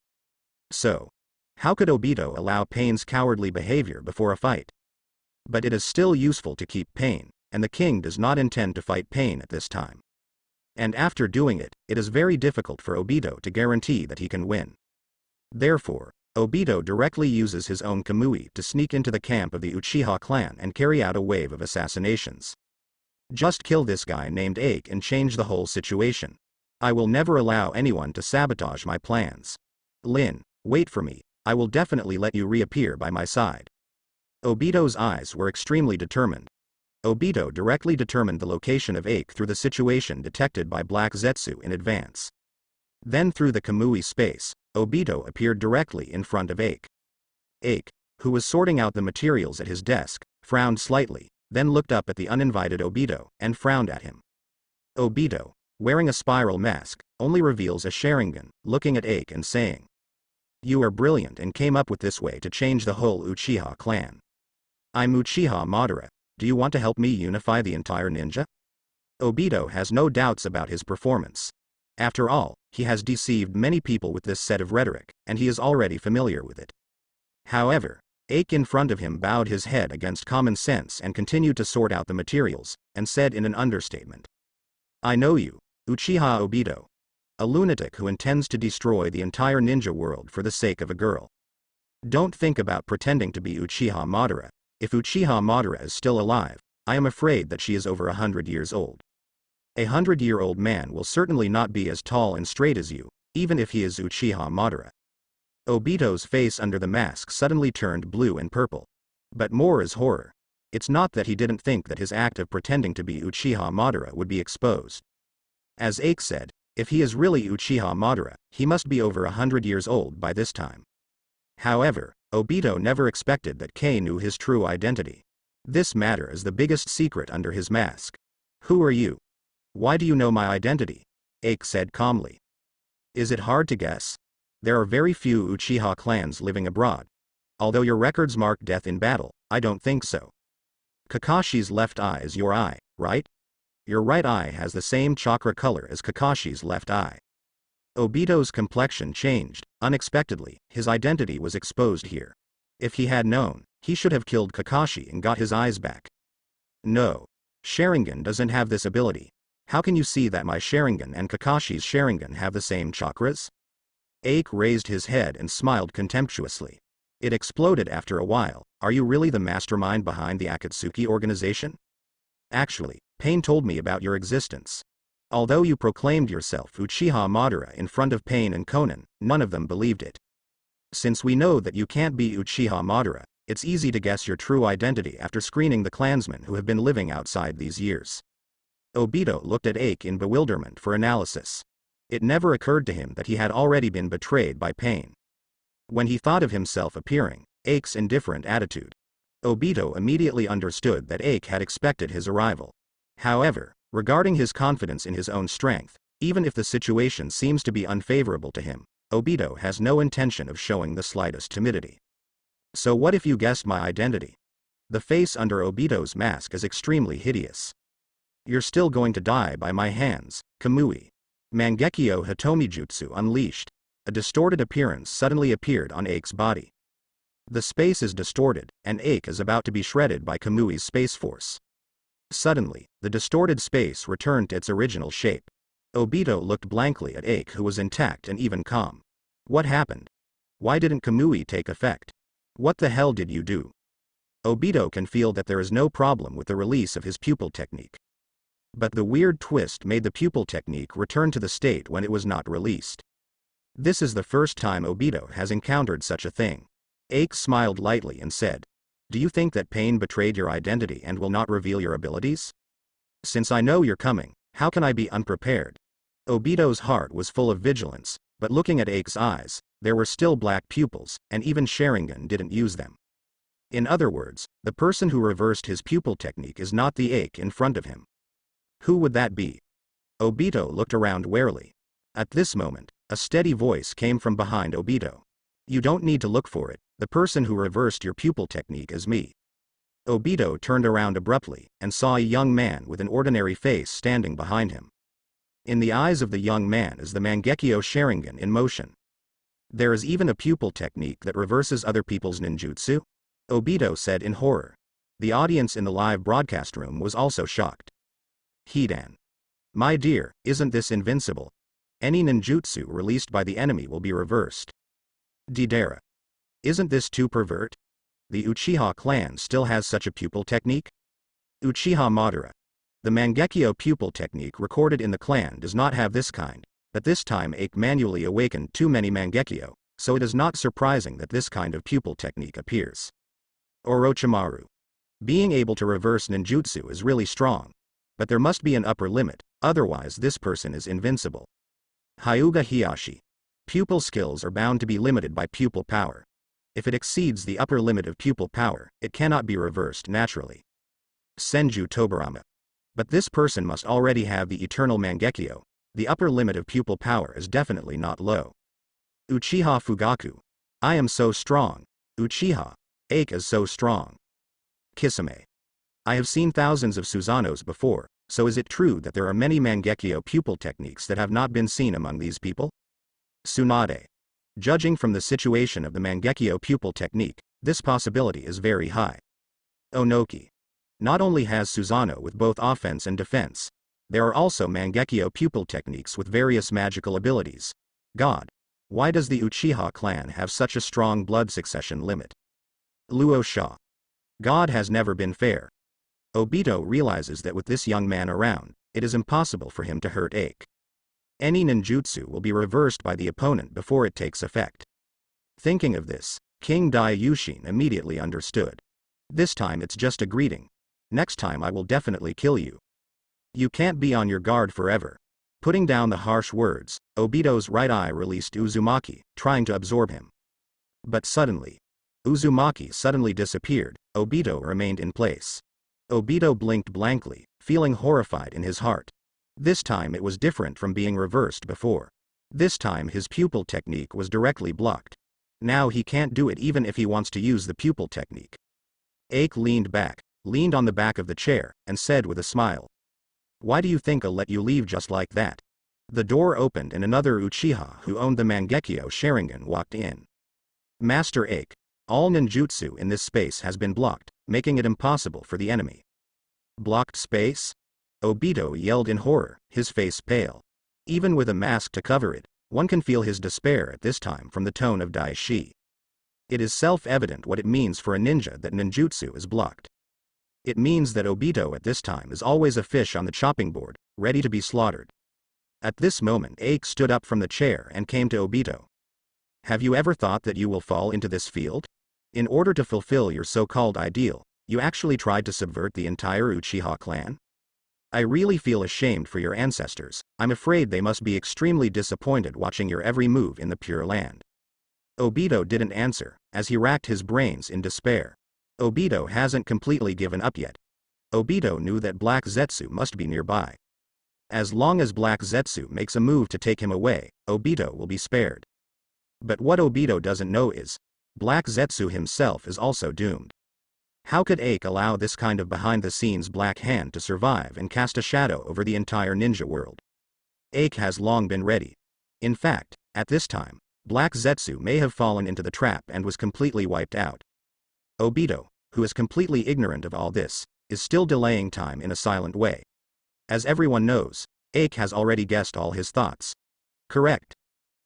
So, how could Obito allow Pain's cowardly behavior before a fight? But it is still useful to keep Pain, and the king does not intend to fight Pain at this time. And after doing it, it is very difficult for Obito to guarantee that he can win. Therefore, Obito directly uses his own Kamui to sneak into the camp of the Uchiha clan and carry out a wave of assassinations. Just kill this guy named Ake and change the whole situation. I will never allow anyone to sabotage my plans. Lin, wait for me, I will definitely let you reappear by my side. Obito's eyes were extremely determined. Obito directly determined the location of Ake through the situation detected by Black Zetsu in advance. Then through the Kamui space, Obito appeared directly in front of Ake. Ake, who was sorting out the materials at his desk, frowned slightly, then looked up at the uninvited Obito, and frowned at him. Obito, wearing a spiral mask, only reveals a Sharingan, looking at Ake and saying, "You are brilliant and came up with this way to change the whole Uchiha clan." I'm Uchiha Madara. Do you want to help me unify the entire ninja? Obito has no doubts about his performance. After all, he has deceived many people with this set of rhetoric, and he is already familiar with it. However, Aike in front of him bowed his head against common sense and continued to sort out the materials, and said in an understatement. I know you, Uchiha Obito. A lunatic who intends to destroy the entire ninja world for the sake of a girl. Don't think about pretending to be Uchiha Madara. If Uchiha Madara is still alive, I am afraid that she is over 100 years old. A 100-year-old man will certainly not be as tall and straight as you, even if he is Uchiha Madara. Obito's face under the mask suddenly turned blue and purple. But more is horror. It's not that he didn't think that his act of pretending to be Uchiha Madara would be exposed. As Aike said, if he is really Uchiha Madara, he must be over 100 years old by this time. However, Obito never expected that Kei knew his true identity. This matter is the biggest secret under his mask. Who are you? Why do you know my identity? Aike said calmly. Is it hard to guess? There are very few Uchiha clans living abroad. Although your records mark death in battle, I don't think so. Kakashi's left eye is your eye, right? Your right eye has the same chakra color as Kakashi's left eye. Obito's complexion changed. Unexpectedly, his identity was exposed here. If he had known, he should have killed Kakashi and got his eyes back. No. Sharingan doesn't have this ability. How can you see that my Sharingan and Kakashi's Sharingan have the same chakras? Aike raised his head and smiled contemptuously. It exploded after a while. Are you really the mastermind behind the Akatsuki organization? Actually, Pain told me about your existence. Although you proclaimed yourself Uchiha Madara in front of Pain and Konan, none of them believed it. Since we know that you can't be Uchiha Madara, it's easy to guess your true identity after screening the clansmen who have been living outside these years. Obito looked at Aike in bewilderment for analysis. It never occurred to him that he had already been betrayed by Pain. When he thought of himself appearing, Aike's indifferent attitude, Obito immediately understood that Aike had expected his arrival. However, regarding his confidence in his own strength, even if the situation seems to be unfavorable to him, Obito has no intention of showing the slightest timidity. So what if you guessed my identity? The face under Obito's mask is extremely hideous. You're still going to die by my hands, Kamui. Mangekyo Hitomi Jutsu unleashed. A distorted appearance suddenly appeared on Aike's body. The space is distorted, and Aike is about to be shredded by Kamui's space force. Suddenly, the distorted space returned to its original shape. Obito looked blankly at Aike, who was intact and even calm. What happened? Why didn't Kamui take effect? What the hell did you do? Obito can feel that there is no problem with the release of his pupil technique. But the weird twist made the pupil technique return to the state when it was not released. This is the first time Obito has encountered such a thing. Aike smiled lightly and said, do you think that Pain betrayed your identity and will not reveal your abilities? Since I know you're coming, how can I be unprepared? Obito's heart was full of vigilance, but looking at Aike's eyes, there were still black pupils, and even Sharingan didn't use them. In other words, the person who reversed his pupil technique is not the Aike in front of him. Who would that be? Obito looked around warily. At this moment, a steady voice came from behind Obito. You don't need to look for it, the person who reversed your pupil technique is me. Obito turned around abruptly, and saw a young man with an ordinary face standing behind him. In the eyes of the young man is the Mangekyo Sharingan in motion. There is even a pupil technique that reverses other people's ninjutsu? Obito said in horror. The audience in the live broadcast room was also shocked. Hidan. My dear, isn't this invincible? Any ninjutsu released by the enemy will be reversed. Deidara. Isn't this too pervert? The Uchiha clan still has such a pupil technique? Uchiha Madara. The Mangekyo pupil technique recorded in the clan does not have this kind, but this time Aike manually awakened too many Mangekyo, so it is not surprising that this kind of pupil technique appears. Orochimaru. Being able to reverse ninjutsu is really strong. But there must be an upper limit, otherwise this person is invincible. Hyuga Hiyashi. Pupil skills are bound to be limited by pupil power. If it exceeds the upper limit of pupil power, it cannot be reversed naturally. Senju Tobirama. But this person must already have the eternal Mangekyo. The upper limit of pupil power is definitely not low. Uchiha Fugaku. I am so strong. Uchiha. Aike is so strong. Kisame. I have seen thousands of Suzanos before, so is it true that there are many Mangekyo pupil techniques that have not been seen among these people? Tsunade. Judging from the situation of the Mangekyo pupil technique, this possibility is very high. Onoki. Not only has Susanoo with both offense and defense, there are also Mangekyo pupil techniques with various magical abilities. God. Why does the Uchiha clan have such a strong blood succession limit? Luo Sha. God has never been fair. Obito realizes that with this young man around, it is impossible for him to hurt Ake. Any ninjutsu will be reversed by the opponent before it takes effect. Thinking of this, King Dai Yushin immediately understood. This time it's just a greeting. Next time I will definitely kill you. You can't be on your guard forever. Putting down the harsh words, Obito's right eye released Uzumaki, trying to absorb him. But suddenly, Uzumaki suddenly disappeared. Obito remained in place. Obito blinked blankly, feeling horrified in his heart. This time it was different from being reversed before. This time his pupil technique was directly blocked. Now he can't do it even if he wants to use the pupil technique. Ake leaned on the back of the chair, and said with a smile. Why do you think I'll let you leave just like that? The door opened and another Uchiha who owned the Mangekyo Sharingan walked in. Master Ake, all ninjutsu in this space has been blocked, making it impossible for the enemy. Blocked space? Obito yelled in horror, his face pale. Even with a mask to cover it, one can feel his despair at this time from the tone of Daishi. It is self-evident what it means for a ninja that ninjutsu is blocked. It means that Obito at this time is always a fish on the chopping board, ready to be slaughtered. At this moment Ake stood up from the chair and came to Obito. Have you ever thought that you will fall into this field? In order to fulfill your so-called ideal, you actually tried to subvert the entire Uchiha clan? I really feel ashamed for your ancestors. I'm afraid they must be extremely disappointed watching your every move in the Pure Land. Obito didn't answer, as he racked his brains in despair. Obito hasn't completely given up yet. Obito knew that Black Zetsu must be nearby. As long as Black Zetsu makes a move to take him away, Obito will be spared. But what Obito doesn't know is, Black Zetsu himself is also doomed. How could Ake allow this kind of behind-the-scenes Black Hand to survive and cast a shadow over the entire ninja world? Ake has long been ready. In fact, at this time, Black Zetsu may have fallen into the trap and was completely wiped out. Obito, who is completely ignorant of all this, is still delaying time in a silent way. As everyone knows, Ake has already guessed all his thoughts. Correct.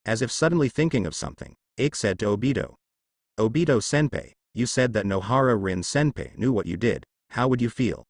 As if suddenly thinking of something, Ake said to Obito. Obito-senpai, you said that Nohara Rin-senpai knew what you did. How would you feel?